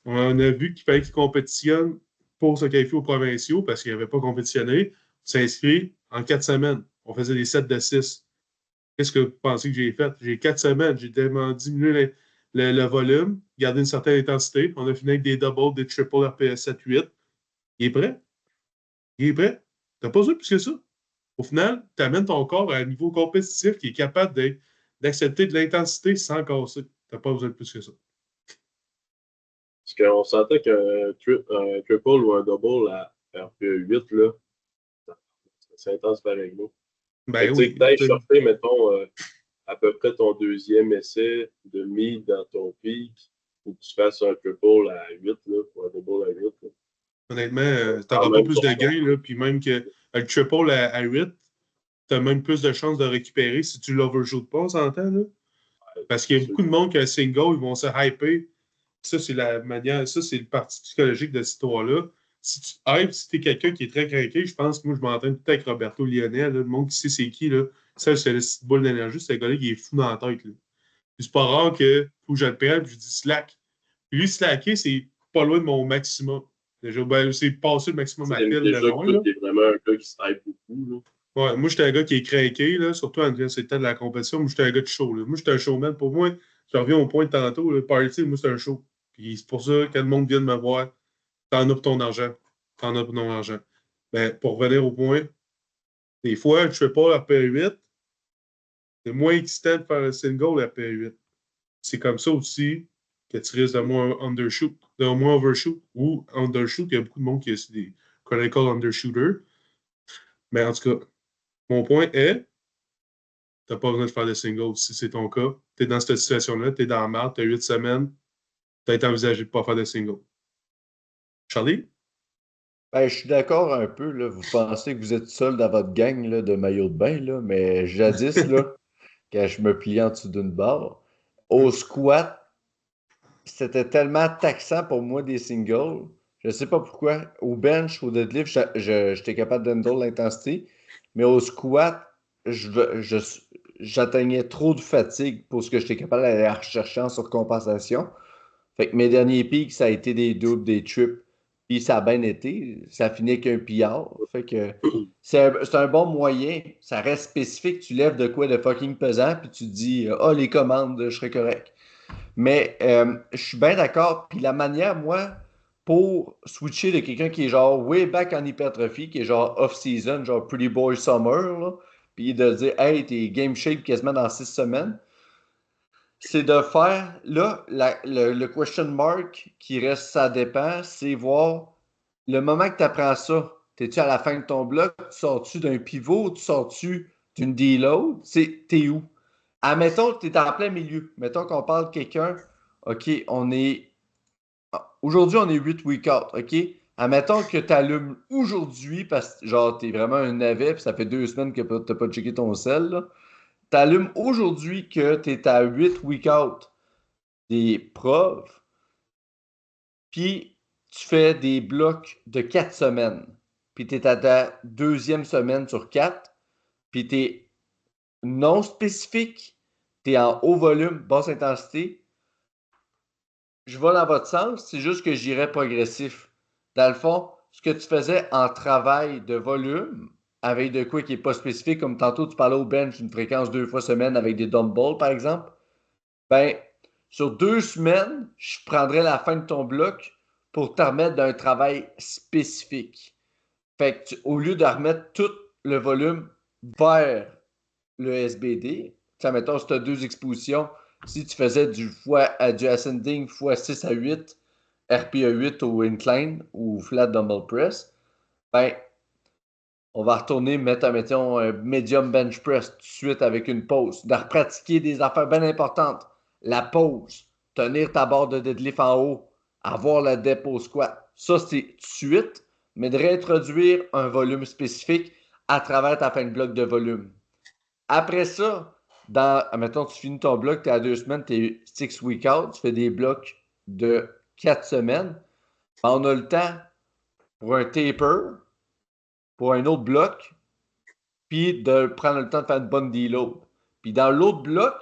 on a vu qu'il fallait qu'il compétitionne pour se qualifier aux provinciaux parce qu'il n'avait pas compétitionné. Il s'est inscrit en 4 semaines. On faisait des sets de 6. Qu'est-ce que vous pensez que j'ai fait? J'ai 4 semaines. J'ai tellement diminué le volume, gardé une certaine intensité. On a fini avec des doubles, des triples RPS 7-8. Il est prêt? Il est prêt. T'as pas besoin de plus que ça. Au final, tu amènes ton corps à un niveau compétitif qui est capable d'accepter de l'intensité sans casser. T'as pas besoin de plus que ça. Parce qu'on sentait qu'un triple ou un double à RPE 8, là, c'est intense pareil. Fait Ben que tu sais, que oui. t'ailles chercher, mettons, à peu près ton deuxième essai de meet dans ton pic, ou que tu fasses un triple à 8, là, ou un double à 8. Là. Honnêtement, Quand t'auras pas même plus ton de corps. gains, là, puis même que le triple à 8, t'as même plus de chances de récupérer si tu l'overshoot pas, on s'entend, là. Parce qu'il y a beaucoup de monde qui a un single, ils vont se hyper. Ça, c'est la manière, ça, c'est le parti psychologique de cette histoire-là. Si tu hype, si t'es quelqu'un qui est très craqué, je pense que moi, je m'entraîne tout avec Roberto Lionel, là, le monde qui sait c'est qui, là. Ça, c'est le petite boule d'énergie, c'est un gars-là qui est fou dans la tête, là. Puis c'est pas rare que faut que je le prenne, puis je dis slack. Puis lui, slacker, c'est pas loin de mon maximum. Déjà, ben, c'est passé le maximum à pile de Déjà que loin, toi, là. t'es vraiment un gars qui se hype beaucoup. Là. Ouais, moi, j'étais un gars qui est craqué, là, surtout quand c'était de la compétition. Moi, j'étais un gars de show, là. Moi, j'étais un showman. Pour moi, je reviens au point de tantôt, le party, moi, c'est un show. Puis c'est pour ça que le monde vient de me voir. T'en as pour ton argent. T'en as pour ton argent. Ben, pour revenir au point, des fois, je fais pas la P8. C'est moins excitant de faire un single à P8. C'est comme ça aussi que tu risques de moins undershoot, de moins overshoot ou undershoot. Il y a beaucoup de monde qui est des qu'on call undershooter. Mais en tout cas, mon point est, t'as pas besoin de faire de single si c'est ton cas. T'es dans cette situation-là, t'es dans la merde, t'as 8 semaines, t'as été envisagé de pas faire de single. Charlie? Ben, je suis d'accord un peu, là. Vous pensez que vous êtes seul dans votre gang là, de maillot de bain, là, mais jadis, là, quand je me pliais en dessous d'une barre, au squat, c'était tellement taxant pour moi des singles. Je sais pas pourquoi. Au bench, au deadlift, j'étais capable d'handle l'intensité, mais au squat, j'atteignais trop de fatigue pour ce que j'étais capable d'aller rechercher en surcompensation. Fait que mes derniers pics, ça a été des doubles, des triples. Puis ça a bien été. Ça finit qu'un PR. Fait que c'est un bon moyen. Ça reste spécifique. Tu lèves de quoi de fucking pesant, puis tu te dis, ah, les commandes, je serais correct. Mais je suis bien d'accord. Puis la manière, moi, pour switcher de quelqu'un qui est genre way back en hypertrophie, qui est genre off-season, genre Pretty Boy Summer, là, puis de dire, hey, t'es game shape quasiment dans 6 semaines, c'est de faire, là, le question mark qui reste, ça dépend, c'est voir le moment que tu apprends ça, t'es-tu à la fin de ton bloc, tu sors-tu d'un pivot, tu sors-tu d'une deload, t'es où? Admettons que tu es en plein milieu. Mettons qu'on parle de quelqu'un, OK, aujourd'hui, on est 8 week out, OK? Admettons que tu allumes aujourd'hui parce que, genre, t'es vraiment un navet, puis ça fait 2 semaines que t'as pas checké ton sel, là. T'allumes aujourd'hui que tu es à 8 week out des profs, puis tu fais des blocs de 4 semaines. Puis tu es à ta deuxième semaine sur 4, puis tu es non spécifique, tu es en haut volume, basse intensité. Je vais dans votre sens, c'est juste que j'irais progressif. Dans le fond, ce que tu faisais en travail de volume, avec de quoi qui n'est pas spécifique, comme tantôt tu parlais au bench une fréquence 2 fois semaine avec des dumbbells, par exemple, ben, sur 2 semaines, je prendrais la fin de ton bloc pour te remettre d'un travail spécifique. Fait que au lieu de remettre tout le volume vers le SBD, mettons, si tu as 2 expositions, si tu faisais du ascending x 6 à 8, RPE 8 au incline ou flat dumbbell press, ben, on va retourner mettons, un medium bench press tout de suite avec une pause. De repratiquer des affaires bien importantes. La pause, tenir ta barre de deadlift en haut, avoir la dépôt squat. Ça, c'est tout de suite, mais de réintroduire un volume spécifique à travers ta fin de bloc de volume. Après ça, mettons, tu finis ton bloc, tu es à 2 semaines, tu es 6 week out, tu fais des blocs de 4 semaines. Ben, on a le temps pour un taper, pour un autre bloc, puis de prendre le temps de faire une bonne deload. Puis dans l'autre bloc,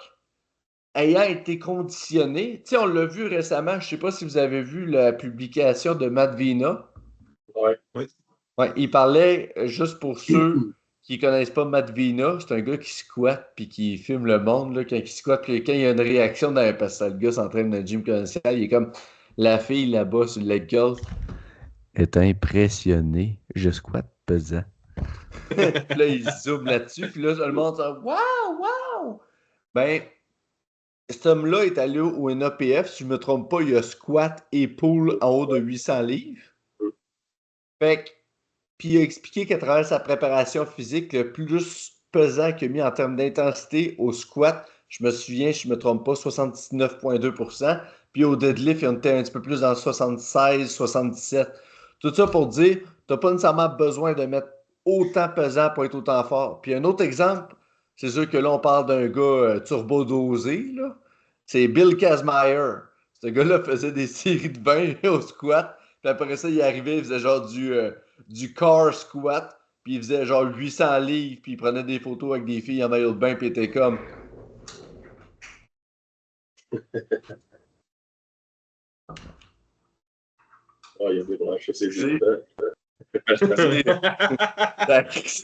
ayant été conditionné, tu sais, on l'a vu récemment, je ne sais pas si vous avez vu la publication de Matt Vina. Ouais. Oui. Ouais, il parlait, juste pour ceux qui ne connaissent pas Matt Vina, c'est un gars qui squatte puis qui filme le monde, là, quand il squatte, puis quand il y a une réaction, parce que le gars s'entraîne dans le gym commercial, il est comme la fille là-bas sur le leg curl. est impressionné. Je squatte pesant. Puis là, il zoome là-dessus, puis là, le monde dit waouh, waouh! Ben, cet homme-là est allé au NAPF, si je ne me trompe pas, il a squat et pull en haut de 800 livres. Fait que, puis il a expliqué qu'à travers sa préparation physique, le plus pesant qu'il a mis en termes d'intensité au squat, je me souviens, je ne me trompe pas, 79,2%. Puis au deadlift, il en était un petit peu plus dans 76, 77. Tout ça pour dire, tu n'as pas nécessairement besoin de mettre autant pesant pour être autant fort. Puis un autre exemple, c'est sûr que là, on parle d'un gars turbo-dosé, là. C'est Bill Kazmaier. Ce gars-là faisait des séries de 20 au squat. Puis après ça, il arrivait, il faisait genre du car squat. Puis il faisait genre 800 livres. Puis il prenait des photos avec des filles en maillot de bain. Puis il était comme. Ah, il a débranché ses C'est- yeux. C'est Ça le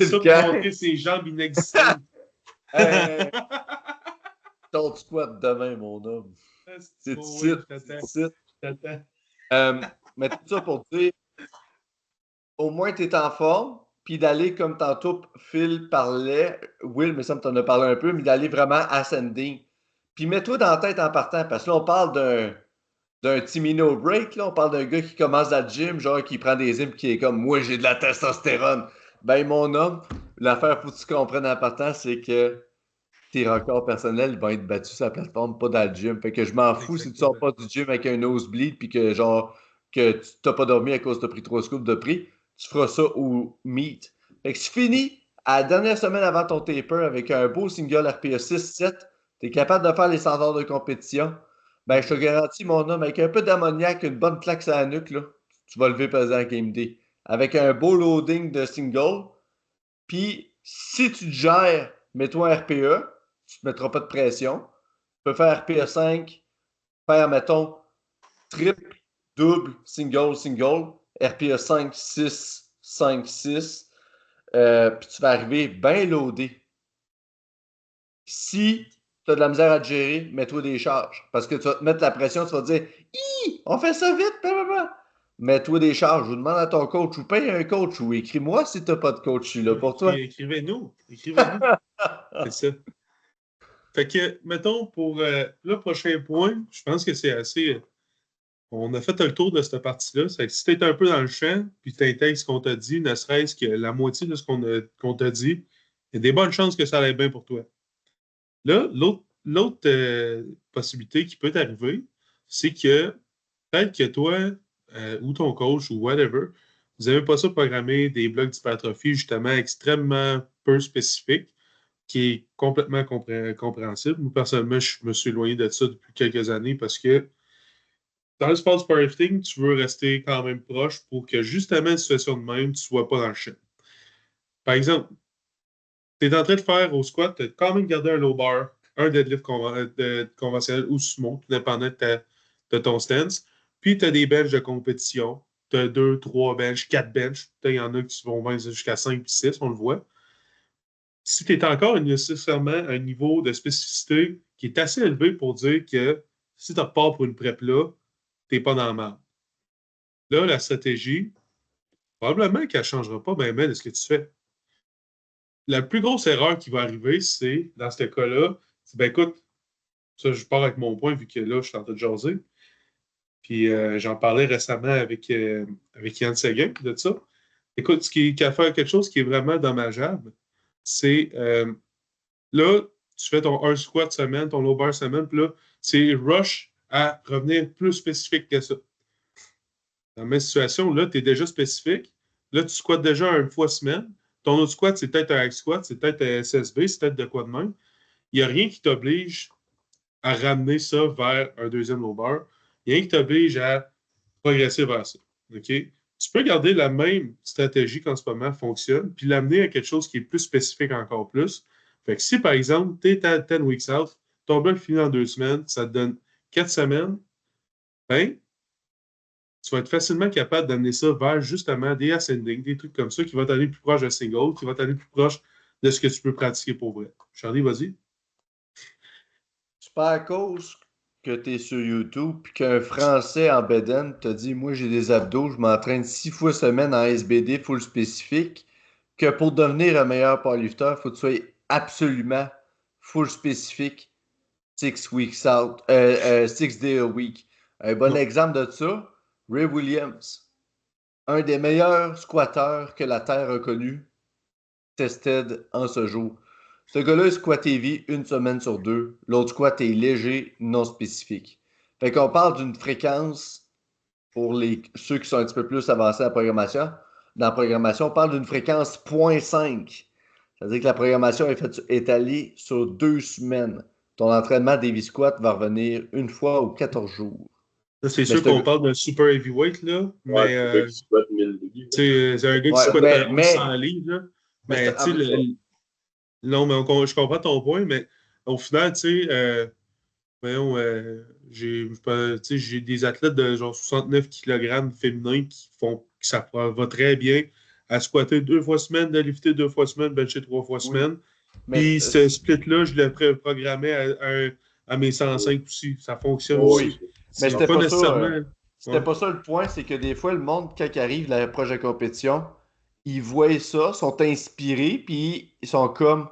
pour cas. montrer ses jambes inexistantes. Hey, ton squat demain, mon homme. C'est Oh, ici. oui, C'est ici. je t'attends. Mais tout ça pour dire, au moins tu es en forme, puis d'aller comme tantôt Phil parlait, Will, mais ça me t'en a parlé un peu, mais d'aller vraiment ascending. Puis mets-toi dans la tête en partant, parce que là, on parle d'un Timino break, là, on parle d'un gars qui commence à la gym, genre qui prend des hymnes, qui est comme moi j'ai de la testostérone. Ben mon homme, l'affaire faut que tu comprennes en partant, c'est que tes records personnels vont être battus sur la plateforme, pas dans le gym. Fait que je m'en fous si tu sors pas du gym avec un nosebleed puis que genre que tu t'as pas dormi à cause que tu as pris 3 scoops de prix, tu feras ça au meet. Fait que si tu finis à la dernière semaine avant ton taper avec un beau single RPE 6-7, tu es capable de faire les standards de compétition, ben je te garantis, mon homme, avec un peu d'ammoniac, une bonne claque sur la nuque, là, tu vas lever pesant à Game Day. Avec un beau loading de single, puis si tu te gères, mets-toi un RPE, tu ne te mettras pas de pression. Tu peux faire RPE 5, faire, mettons, triple, double, single, single, RPE 5, 6, 5, 6. Puis tu vas arriver bien loadé. Si tu as de la misère à te gérer, mets-toi des charges. Parce que tu vas te mettre la pression, tu vas te dire on fait ça vite, blablabla. Mets-toi des charges, ou demande à ton coach, ou paye un coach, ou écris-moi si tu n'as pas de coach, je suis là pour toi. Écrivez-nous. Écrivez-nous. C'est ça. Fait que, mettons, pour le prochain point, je pense que c'est assez. On a fait le tour de cette partie-là. C'est que si tu es un peu dans le champ, puis tu intègres ce qu'on t'a dit, ne serait-ce que la moitié de ce qu'on t'a dit, il y a des bonnes chances que ça aille bien pour toi. Là, l'autre possibilité qui peut t'arriver, c'est que peut-être que toi ou ton coach ou whatever, vous n'avez pas ça programmé des blocs d'hypertrophie justement extrêmement peu spécifiques, qui est complètement compréhensible. Moi, personnellement, je me suis éloigné de ça depuis quelques années parce que dans le sport du powerlifting, tu veux rester quand même proche pour que justement, une situation de même, tu ne sois pas dans le champ. Par exemple, tu es en train de faire au squat, tu as quand même gardé un low bar, un deadlift conventionnel ou sumo, tout dépendant de ton stance. Puis tu as des benches de compétition. Tu as 2, 3 benches, 4 benches. Il y en a qui vont jusqu'à 5 et 6, on le voit. Si tu es encore nécessairement à un niveau de spécificité qui est assez élevé pour dire que si tu repars pour une prep là, tu n'es pas dans le mal. Là, la stratégie, probablement qu'elle ne changera pas bien de ce que tu fais. La plus grosse erreur qui va arriver, c'est, dans ce cas-là, c'est, ben écoute, ça, je pars avec mon point, vu que là, je suis en train de jaser. Puis j'en parlais récemment avec Yann Seguin de ça. Écoute, qui a fait quelque chose qui est vraiment dommageable, c'est là, tu fais ton 1 squat semaine, ton low bar semaine, puis là, c'est rush à revenir plus spécifique que ça. Dans ma situation, là, tu es déjà spécifique. Là, tu squattes déjà une fois semaine. Ton autre squat, c'est peut-être un hack squat, c'est peut-être un SSB, c'est peut-être de quoi de même. Il n'y a rien qui t'oblige à ramener ça vers un deuxième low bar. Il n'y a rien qui t'oblige à progresser vers ça. OK? Tu peux garder la même stratégie qu'en ce moment fonctionne, puis l'amener à quelque chose qui est plus spécifique encore plus. Fait que si, par exemple, tu es à 10 weeks out, ton bloc finit en 2 semaines, ça te donne 4 semaines, ben, tu vas être facilement capable d'amener ça vers justement des ascending, des trucs comme ça qui vont t'aller plus proche de single, qui vont t'aller plus proche de ce que tu peux pratiquer pour vrai. Charlie, vas-y. C'est pas à cause que tu es sur YouTube puis qu'un Français en bedaine te dit moi j'ai des abdos, je m'entraîne 6 fois semaine en SBD full spécifique, que pour devenir un meilleur powerlifter, il faut que tu sois absolument full spécifique 6 days a week. Un bon exemple de ça, Ray Williams, un des meilleurs squatteurs que la Terre a connu, tested en ce jour. Ce gars-là, il squat heavy une semaine sur 2. L'autre squat est léger, non spécifique. Fait qu'on parle d'une fréquence pour ceux qui sont un petit peu plus avancés dans la programmation, on parle d'une fréquence 0.5. C'est-à-dire que la programmation est étalée sur 2 semaines. Ton entraînement Davy Squat va revenir une fois ou 14 jours. Là, c'est sûr qu'on parle d'un super heavyweight, là. Ouais, Mais c'est un gars qui squatte 100 livres, là. Mais tu sais, non, mais je comprends ton point, mais au final, tu sais, j'ai des athlètes de genre 69 kg féminins qui font que ça va très bien à squatter 2 fois semaine, de lifter 2 fois semaine, bencher 3 fois semaine. Puis ce split-là, je l'ai programmé à mes 105 aussi. Ça fonctionne aussi. Mais c'était pas nécessairement. C'était pas ça le point, c'est que des fois, le monde, quand il arrive à l'approche de la compétition, ils voient ça, sont inspirés, puis ils sont comme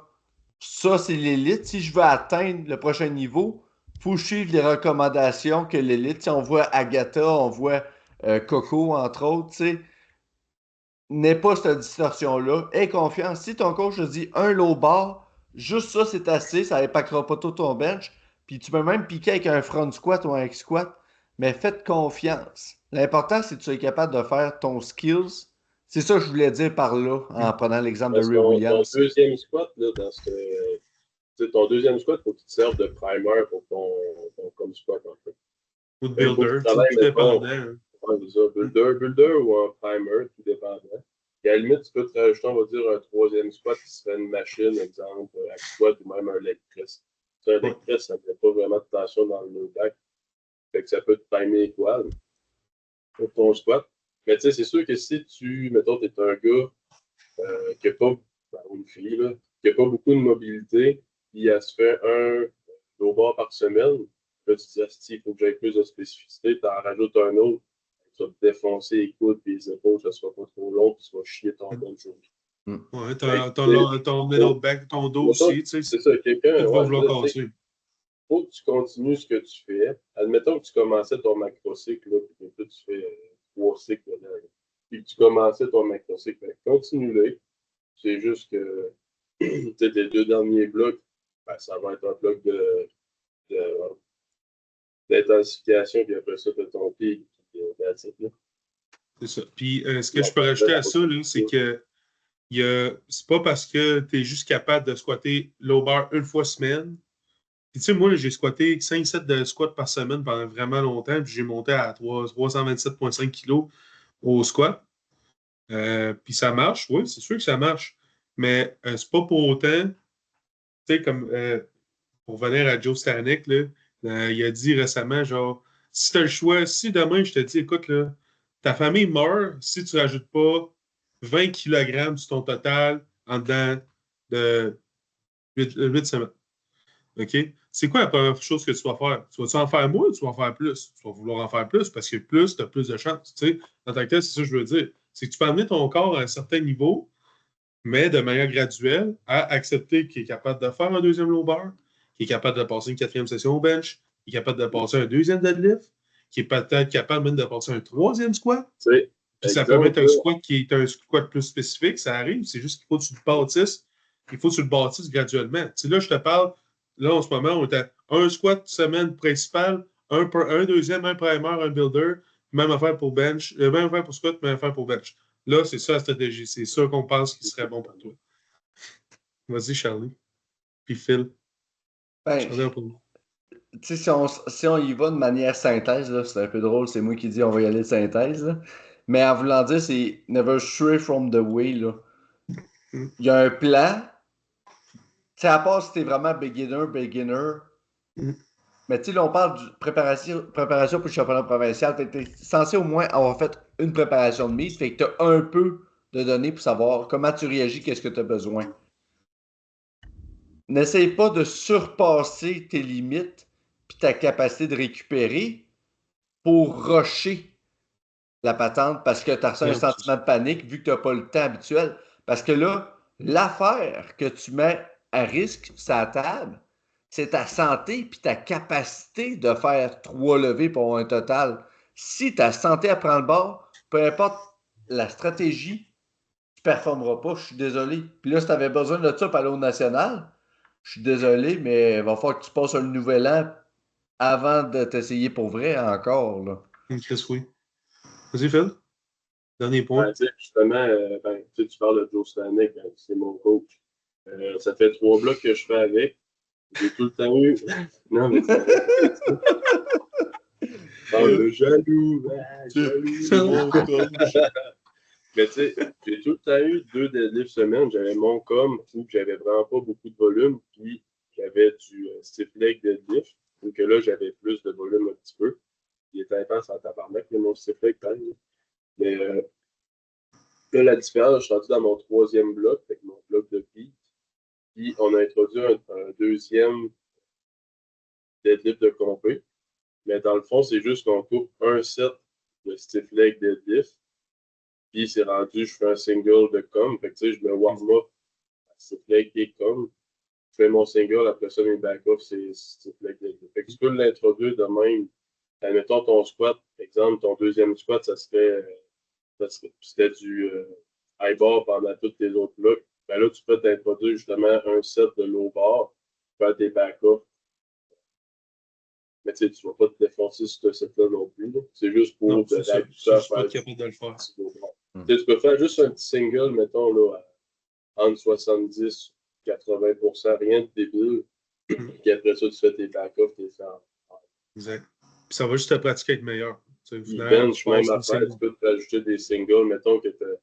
ça, c'est l'élite. Si je veux atteindre le prochain niveau, il faut suivre les recommandations que l'élite. Si on voit Agatha, on voit Coco, entre autres, tu sais. N'aie pas cette distorsion-là. Aie confiance. Si ton coach te dit un low bar, juste ça, c'est assez, ça n'impactera pas tout ton bench. Puis tu peux même piquer avec un front squat ou un hack squat, mais faites confiance. L'important, c'est que tu sois capable de faire ton skills. C'est ça que je voulais dire par là, en prenant l'exemple de Ray Williams. Ton deuxième squat, là, ton deuxième squat, il faut qu'il te serve de primer pour ton comme squat, en fait. Ou de builder, tout dépendant. Ouais, c'est ça. Builder ou un primer, tout dépendant. Et à la limite, tu peux te rajouter, on va dire, un troisième squat qui serait une machine, exemple, hack squat ou même un leg press. Un leg press, ça ne fait pas vraiment de tension dans le low back. Fait que ça peut te timer équal pour ton squat. Mais tu sais, c'est sûr que si mettons, tu es un gars qui n'a pas, ou une fille, là, qui n'a pas beaucoup de mobilité, puis elle se fait un low bar par semaine, là, tu te dis, il faut que j'aille plus de spécificité, tu en rajoutes un autre, tu vas te défoncer les coudes et les épaules, ça ne sera pas trop long, puis tu vas chier ton bonne journée. Ouais, ton middle back, ton dos aussi, tu sais. C'est ça, quelqu'un va vouloir casser. Il faut que tu continues ce que tu fais. Admettons que tu commençais ton macrocycle, là, puis que tu fais 3 cycles, là, puis que tu commençais ton macrocycle. Continue-le. C'est juste que les 2 derniers blocs, ça va être un bloc d'intensification, puis après ça, tu as ton pied. C'est ça. Puis ce que je peux rajouter à ça, c'est que c'est pas parce que tu es juste capable de squatter low bar une fois semaine. Puis tu sais, moi, j'ai squatté 5 sets de squat par semaine pendant vraiment longtemps, puis j'ai monté à 327,5 kg au squat. Puis ça marche, oui, c'est sûr que ça marche. Mais c'est pas pour autant, tu sais, comme pour venir à Joe Stanek, là, il a dit récemment, genre, si tu as le choix, si demain je te dis, écoute, là, ta famille meurt si tu rajoutes pas 20 kg sur ton total en dedans de 8 semaines. OK? C'est quoi la première chose que tu vas faire? Tu vas-tu en faire moins ou tu vas en faire plus? Tu vas vouloir en faire plus parce que plus, tu as plus de chances. Tu sais, en tant que tel, c'est ça que je veux dire. C'est que tu peux amener ton corps à un certain niveau, mais de manière graduelle, à accepter qu'il est capable de faire un deuxième low bar, qu'il est capable de passer une 4e session au bench, qu'il est capable de passer un 2e deadlift, qu'il est peut-être capable même de passer un 3e squat. Puis ça peut mettre un squat qui est un squat plus spécifique, ça arrive. C'est juste qu'il faut que tu le bâtisses. Il faut que tu le bâtisses graduellement. Tu sais, là, je te parle, là, en ce moment, on est à un squat semaine principale, un deuxième, un primer, un builder, même affaire pour bench, même affaire pour squat, même affaire pour bench. Là, c'est ça la stratégie. C'est ça qu'on pense qui serait bon pour toi. Vas-y, Charlie. Puis Phil. Ben, tu sais, si on y va de manière synthèse, là, c'est un peu drôle, c'est moi qui dis on va y aller de synthèse, là. Mais en voulant dire, c'est never stray from the way, là. Il y a un plan. Tu sais, à part si t'es vraiment beginner. Mais tu sais, là, on parle de préparation pour le championnat provincial. T'es censé au moins avoir fait une préparation de mise. Fait que t'as un peu de données pour savoir comment tu réagis, qu'est-ce que tu as besoin. N'essaye pas de surpasser tes limites puis puis ta capacité de récupérer pour rusher la patente parce que tu as reçu un sentiment de panique vu que tu n'as pas le temps habituel. Parce que là, l'affaire que tu mets à risque sur la table, c'est ta santé puis ta capacité de faire 3 levées pour un total. Si ta santé prend le bord, peu importe la stratégie, tu ne performeras pas, je suis désolé. Puis là, si tu avais besoin de ça pour aller au national, je suis désolé, mais il va falloir que tu passes un nouvel an avant de t'essayer pour vrai encore. Là. Chris, oui. Vas-y, Phil. Dernier point. Justement, tu parles de Joe Stanek, c'est mon coach. Ça fait 3 blocs que je fais avec. J'ai tout le temps eu. Non, mais c'est vrai. Le jaloux. Jaloux, mon coach. Mais tu sais, j'ai tout le temps eu 2 deadlifts semaine. J'avais mon com où j'avais vraiment pas beaucoup de volume, puis j'avais du stiff leg deadlift, où que là, j'avais plus de volume un petit peu. Il était intense en tabarnak, mon stiff leg, quand même. Mais là, la différence, je suis rendu dans mon 3e bloc, avec mon bloc de beat. Puis on a introduit un 2e deadlift de compé. Mais dans le fond, c'est juste qu'on coupe un set de stiff leg deadlift. Puis c'est rendu, je fais un single de com. Fait que tu sais, je me warm up à stiff leg et com. Je fais mon single, après ça, mes back-off, c'est stiff leg deadlift. Fait que tu peux l'introduire de même. Admettons ton squat, exemple, ton 2e squat, ça serait du high bar pendant tous tes autres blocs. Ben là, tu peux t'introduire justement un set de low bar, faire tes back-off. Mais tu sais, tu ne vas pas te défoncer sur ce set-là non plus. Là. C'est juste pour te réhabituer à faire. Capable de le faire. Tu peux faire juste un petit single, mettons, là, entre 70 et 80%, rien de débile. Puis après ça, tu fais tes back-off, tes fermes. Exact. Puis ça va juste te pratiquer être meilleur. Bench, même affaire, tu peux te rajouter des singles, mettons que tu as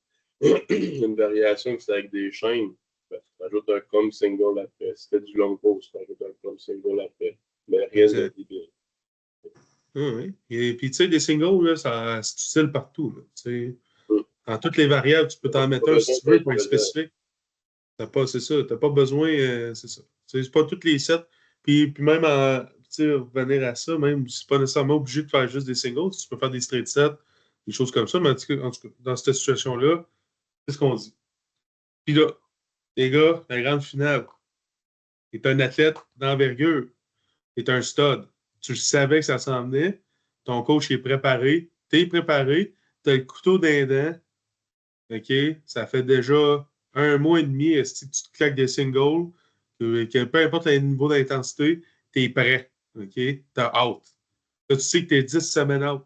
une variation qui c'est avec des chaînes. Ben, tu rajoutes un com single après. Si tu du long pause, tu rajoutes un com single après. Mais rien de débile. Oui. Et puis, tu sais, des singles, là, ça c'est utile partout. Là, dans toutes les variables, tu peux t'en mettre un si tu veux pour être spécifique. C'est ça. Tu n'as pas besoin, c'est ça. C'est pas toutes les sets. Puis même revenir à ça, même si pas nécessairement obligé de faire juste des singles, tu peux faire des straight sets, des choses comme ça. Mais en tout cas, dans cette situation-là, c'est ce qu'on dit. Puis là, les gars, la grande finale. Tu es un athlète d'envergure. Tu es un stud. Tu savais que ça s'en venait. Ton coach est préparé. Tu es préparé. Tu as le couteau dans les dents. OK? Ça fait déjà 1 mois et demi. Si tu te claques des singles, que peu importe le niveau d'intensité, tu es prêt. OK? Tu as out. Là, tu sais que tu es 10 semaines out.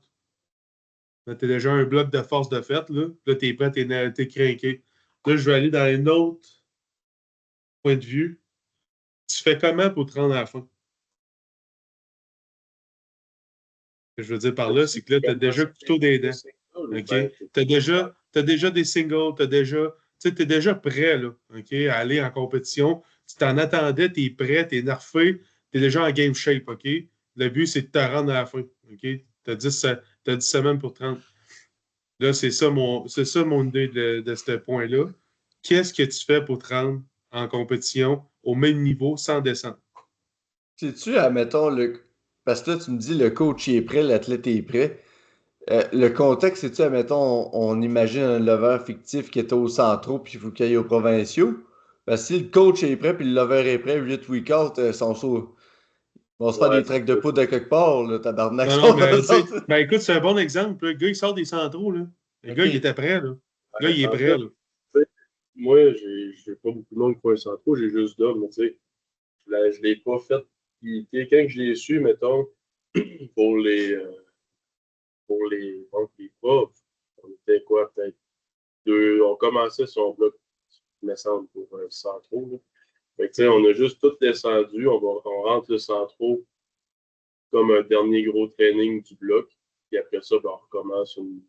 Tu as déjà un bloc de force de fête. Là, tu es prêt, tu es craqué. Là, je vais aller dans un autre point de vue. Tu fais comment pour te rendre à la fin? Ce que je veux dire par là, c'est que là, tu as déjà le couteau des dents. OK? Tu as déjà des singles, tu es déjà prêt là, OK, à aller en compétition. Tu t'en attendais, tu es prêt, tu es nerfé, tu es déjà en game shape. OK? Le but, c'est de te rendre à la fin. OK? Tu as 10 semaines pour te rendre. Là, c'est ça mon idée de ce point-là. Qu'est-ce que tu fais pour te rendre en compétition au même niveau sans descendre? Sais-tu, admettons, parce que là, tu me dis le coach est prêt, l'athlète est prêt. Le contexte, c'est-tu, admettons, on imagine un lever fictif qui est au centro puis il faut qu'il aille aux provinciaux. Parce que si le coach est prêt puis le lever est prêt, 8 week out, ils vont se faire des tracks de poudre de quelque part, là, tabarnak. Non, mais écoute, c'est un bon exemple. Le gars, il sort des centraux. Là. Le gars, il était prêt. Là. Là, il est prêt. Là. Moi, j'ai pas beaucoup de monde qui font un centro, j'ai juste d'hommes, mais tu sais, je l'ai pas fait. Puis, quelqu'un que j'ai su, mettons, pour les profs, on était quoi, peut-être 2, on commençait son bloc, il me semble, pour un centro. Là. Fait que, tu sais, on a juste tout descendu, on rentre le centro comme un dernier gros training du bloc, puis après ça, ben, on recommence une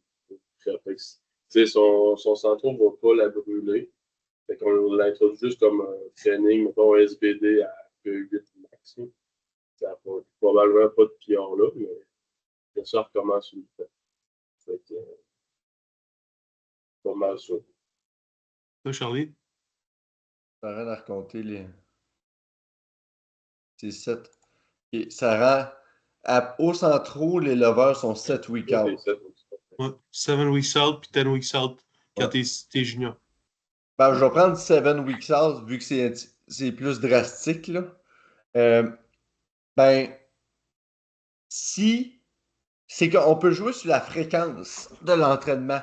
prep. Tu sais, son centro ne va pas la brûler. Fait qu'on l'introduit juste comme un training, mettons un SBD à 8 max. Ça n'a probablement pas de PR là, mais après ça, on recommence une fois. Fait que, pas mal ça. Ça, Charlie? Ça n'a rien à raconter, C'est 7. Et ça rend. au centro, les lovers sont 7 week out. Ouais. 7 weeks out, puis 10 weeks out quand Ouais. t'es junior. Ben, je vais prendre 7 weeks out vu que c'est plus drastique, là. Ben, si c'est qu'on peut jouer sur la fréquence de l'entraînement.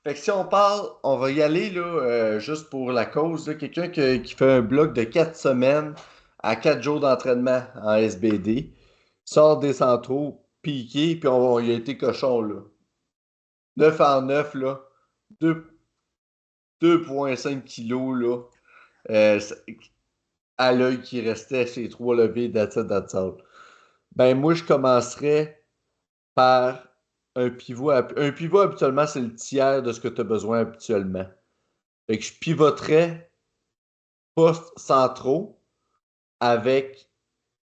Fait que si on parle, on va y aller là, juste pour la cause, là, quelqu'un qui fait un bloc de 4 semaines à 4 jours d'entraînement en SBD, sort des centraux, piqué, puis il a été cochon là. 9 en 9, là, 2,5 kilos là, à l'œil qui restait chez 3 levées d'attitude. Ben moi, je commencerais par un pivot. Un pivot, habituellement, c'est le tiers de ce que tu as besoin habituellement. Fait que je pivoterais post centraux avec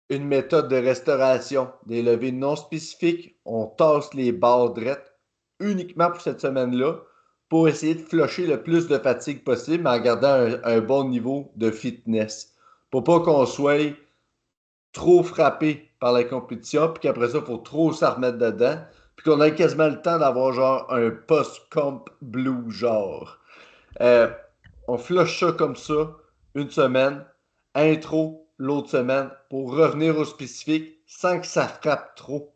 une méthode de restauration. Des levées non spécifiques. On tasse les barres drettes uniquement pour cette semaine-là pour essayer de flusher le plus de fatigue possible mais en gardant un bon niveau de fitness. Pour pas qu'on soit trop frappé par la compétition, puis qu'après ça, il faut trop s'en remettre dedans, puis qu'on ait quasiment le temps d'avoir genre un post-comp blue genre. Euh, on flush ça comme ça, une semaine, intro l'autre semaine, pour revenir au spécifique sans que ça frappe trop.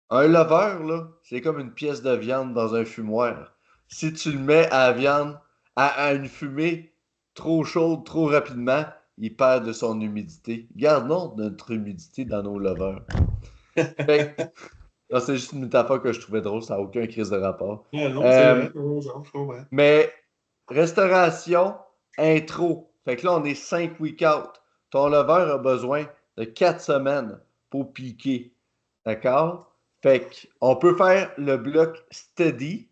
Un lover, là, c'est comme une pièce de viande dans un fumoir. Si tu le mets à la viande, à une fumée trop chaude, trop rapidement, il perd de son humidité. Gardons notre humidité dans nos lovers. Fait que, non, c'est juste une métaphore que je trouvais drôle, ça n'a aucun crise de rapport. Ouais, non, c'est vrai. Non, genre, je comprends. Mais restauration, intro. Fait que là, on est 5 week out. Ton lover a besoin de 4 semaines pour piquer. D'accord? Fait qu'on peut faire le bloc steady,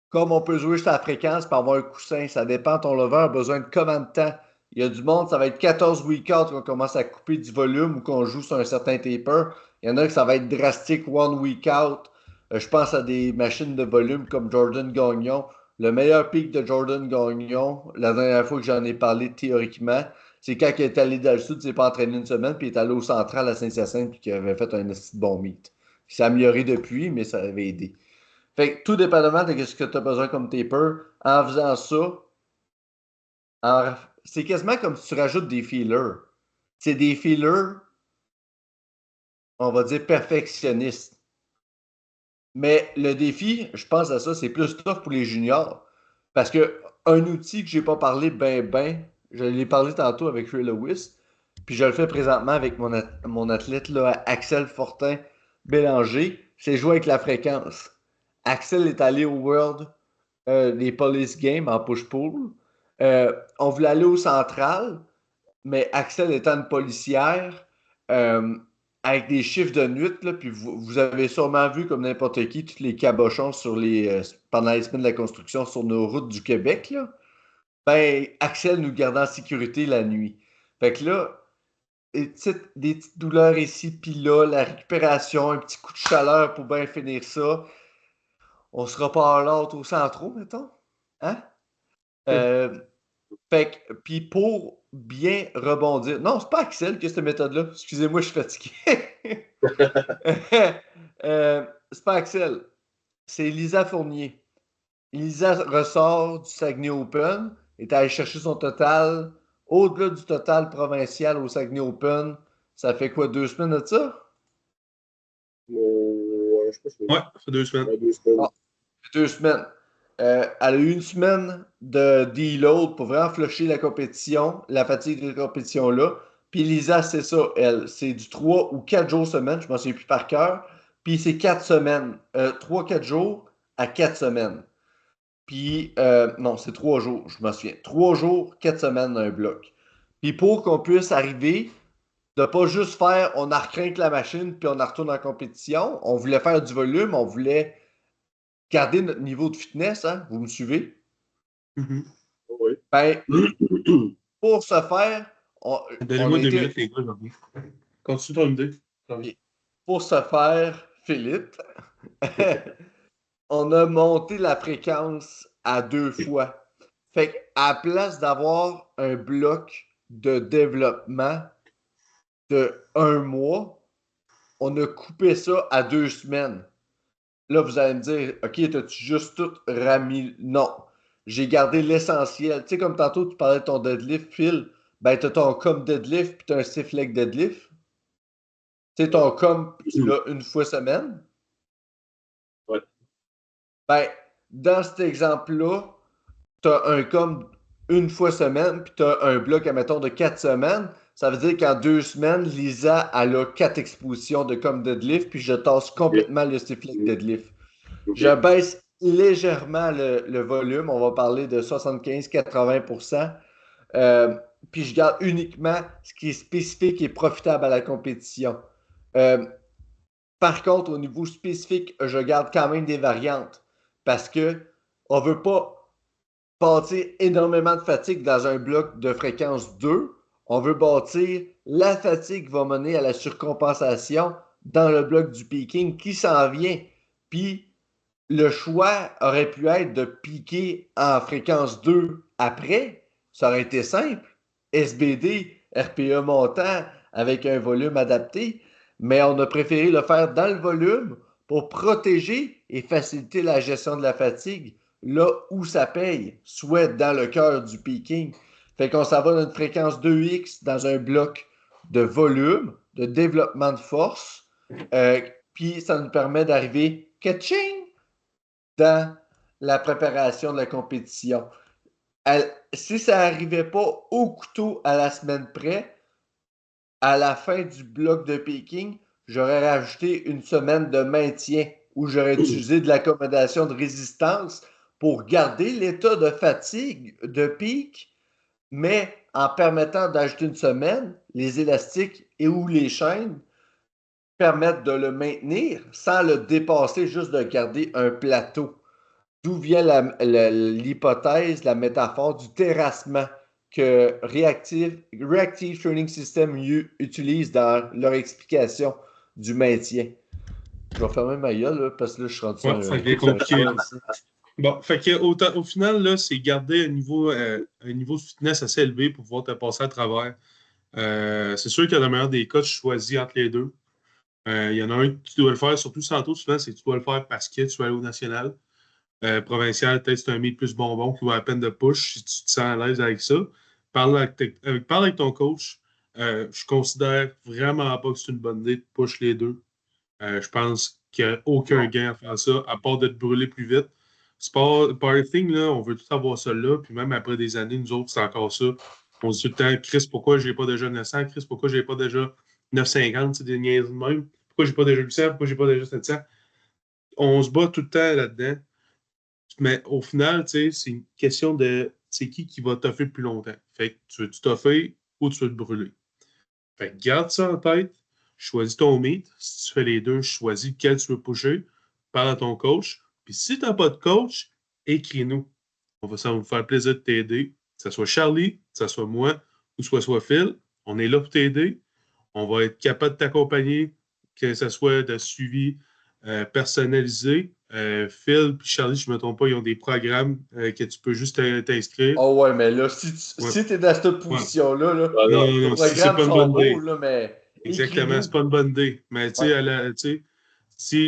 comme on peut jouer sur la fréquence pour avoir un coussin. Ça dépend, ton lover a besoin de combien de temps. Il y a du monde, ça va être 14 week out qu'on commence à couper du volume ou qu'on joue sur un certain taper. Il y en a que ça va être drastique, one week out. Je pense à des machines de volume comme Jordan Gagnon. Le meilleur pic de Jordan Gagnon, la dernière fois que j'en ai parlé théoriquement, c'est quand il est allé dans le sud, il s'est pas entraîné une semaine, puis il est allé au central à Saint-Hyacinthe, puis qu'il avait fait un bon meet. Il s'est amélioré depuis, mais ça avait aidé. Fait que tout dépendamment de ce que tu as besoin comme taper, en faisant ça, c'est quasiment comme si tu rajoutes des feelers. C'est des feelers, on va dire, perfectionnistes. Mais le défi, je pense à ça, c'est plus tough pour les juniors. Parce que un outil que j'ai pas parlé je l'ai parlé tantôt avec Ray Lewis, puis je le fais présentement avec mon athlète là, Axel Fortin Bélanger, c'est jouer avec la fréquence. Axel est allé au World des Police Games en push-pull. On voulait aller au central, mais Axel étant une policière, euh, avec des chiffres de nuit, là, puis vous avez sûrement vu, comme n'importe qui, tous les cabochons pendant les semaines de la construction sur nos routes du Québec, là. Ben, Axel nous gardait en sécurité la nuit. Fait que là, des petites douleurs ici, puis là, la récupération, un petit coup de chaleur pour bien finir ça. On sera pas à l'autre au centre, mettons. Hein? Euh, Fait que, puis pour bien rebondir. Non, c'est pas Axel qui a cette méthode-là. Excusez-moi, je suis fatigué. C'est pas Axel. C'est Lisa Fournier. Lisa ressort du Saguenay Open, est allée chercher son total. Au-delà du total provincial au Saguenay Open, ça fait quoi, 2 semaines de ça? Ouais, je pense que Ouais, ça fait 2 semaines. ouais, 2 semaines. Ah, 2 semaines. Elle a eu une semaine de deload pour vraiment flusher la compétition, la fatigue de la compétition-là. Puis Lisa, c'est ça, elle. C'est du 3 ou 4 jours semaine, je ne m'en souviens plus par cœur. Puis c'est 4 semaines. 3-4 jours à 4 semaines. Puis, non, c'est 3 jours, je m'en souviens. 3 jours, 4 semaines un bloc. Puis pour qu'on puisse arriver, de pas juste faire on a recrinque la machine puis on en retourne en compétition. On voulait faire du volume, on voulait garder notre niveau de fitness, hein? Vous me suivez? Mhm. Oui. Ben, pour ce faire, on Donnez-moi a 2 minutes, été. les gars, j'en ai. Continue ton idée. J'en ai. Pour ce faire, Philippe, on a monté la fréquence à 2 fois. Fait qu'à place d'avoir un bloc de développement de 1 mois, on a coupé ça à 2 semaines. Là, vous allez me dire, OK, t'as-tu juste tout ramis? Non. J'ai gardé l'essentiel. Tu sais, comme tantôt, tu parlais de ton deadlift, Phil. Ben, t'as ton com deadlift puis t'as un stiff leg deadlift. Tu sais, ton com, tu l'as une fois semaine. Ouais. Ben, dans cet exemple-là, t'as un com une fois semaine, puis t'as un bloc, admettons, de 4 semaines. Ça veut dire qu'en 2 semaines, Lisa, elle a 4 expositions de com deadlift, puis je tasse complètement le stiff leg deadlift. Je baisse légèrement le volume. On va parler de 75-80%. Puis je garde uniquement ce qui est spécifique et profitable à la compétition. Par contre, au niveau spécifique, je garde quand même des variantes parce que on ne veut pas bâtir énormément de fatigue dans un bloc de fréquence 2. On veut bâtir la fatigue qui va mener à la surcompensation dans le bloc du peaking qui s'en vient. Puis le choix aurait pu être de piquer en fréquence 2 après. Ça aurait été simple. SBD, RPE montant avec un volume adapté. Mais on a préféré le faire dans le volume pour protéger et faciliter la gestion de la fatigue là où ça paye, soit dans le cœur du peaking. Fait qu'on s'en va dans une fréquence 2X dans un bloc de volume, de développement de force. Puis ça nous permet d'arriver catching dans la préparation de la compétition. Si ça n'arrivait pas au couteau à la semaine près, à la fin du bloc de peaking, j'aurais rajouté une semaine de maintien où j'aurais utilisé de l'accommodation de résistance pour garder l'état de fatigue de pic, mais en permettant d'ajouter une semaine, les élastiques et ou les chaînes permettent de le maintenir sans le dépasser, juste de garder un plateau. D'où vient l'hypothèse, la métaphore du terrassement que Reactive Training System utilise dans leur explication du maintien. Je vais fermer ma gueule là, parce que là, je suis rendu ça devient compliqué. Bon, fait que au final, là, c'est garder un niveau de fitness assez élevé pour pouvoir te passer à travers. C'est sûr que dans le meilleur des cas, tu choisis entre les deux. Il y en a un que tu dois le faire, surtout Santo, souvent, c'est que tu dois le faire parce que tu vas aller au national. Provincial, peut-être c'est un meet plus bonbon qui vaut la peine de push si tu te sens à l'aise avec ça. Parle avec ton coach. Je considère vraiment pas que c'est une bonne idée de push les deux. Je pense qu'il n'y a aucun gain à faire ça, à part de te brûler plus vite. Powerlifting, là, on veut tout avoir ça là, puis même après des années, nous autres, c'est encore ça. On se dit tout le temps, Chris, pourquoi j'ai pas déjà 900? Chris, pourquoi j'ai pas déjà 950? C'est des niaises de même. Pourquoi j'ai pas déjà 800? Pourquoi j'ai pas déjà 700? On se bat tout le temps là-dedans. Mais au final, tu sais, c'est une question de c'est qui va toffer le plus longtemps. Fait que tu veux-tu toffer ou tu veux te brûler? Fait que garde ça en tête. Choisis ton meet. Si tu fais les deux, choisis lequel tu veux pusher. Parle à ton coach. Puis si tu n'as pas de coach, écris-nous. Ça va nous faire plaisir de t'aider. Que ce soit Charlie, que ce soit moi ou que ce soit Phil. On est là pour t'aider. On va être capable de t'accompagner, que ce soit de suivi personnalisé. Phil et Charlie, je ne me trompe pas, ils ont des programmes que tu peux juste t'inscrire. Oh ouais, mais là, si tu es dans cette position-là, là, non, c'est pas une bonne idée. Là, mais exactement, c'est pas une bonne idée. Mais tu sais,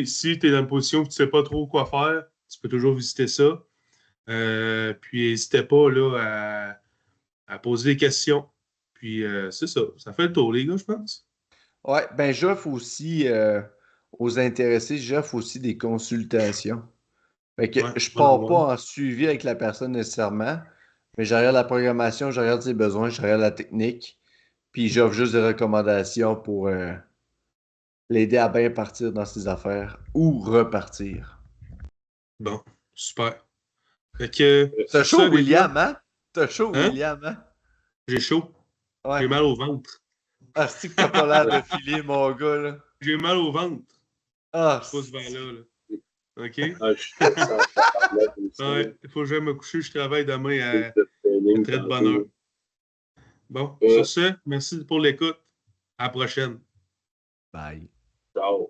si tu es dans une position que tu ne sais pas trop quoi faire, tu peux toujours visiter ça. Puis n'hésitez pas là, à poser des questions. Puis c'est ça. Ça fait le tour, les gars, je pense. Ouais, ben j'offre aussi aux intéressés, j'offre aussi des consultations. Fait que je pars pas en suivi avec la personne nécessairement, mais je regarde la programmation, je regarde ses besoins, je regarde la technique, puis j'offre juste des recommandations pour l'aider à bien partir dans ses affaires ou repartir. Bon, super. Fait que. T'as chaud, William, hein? T'as chaud, William, hein? J'ai chaud. Ouais. J'ai mal au ventre. Ah, c'est que t'as pas l'air de filer, mon gars, là. J'ai mal au ventre. Ah, je pousse vers là. OK? Ouais, il faut que j'aille me coucher. Je travaille demain à très de bonne heure. Bon, sur ce, merci pour l'écoute. À la prochaine. Bye. Ciao.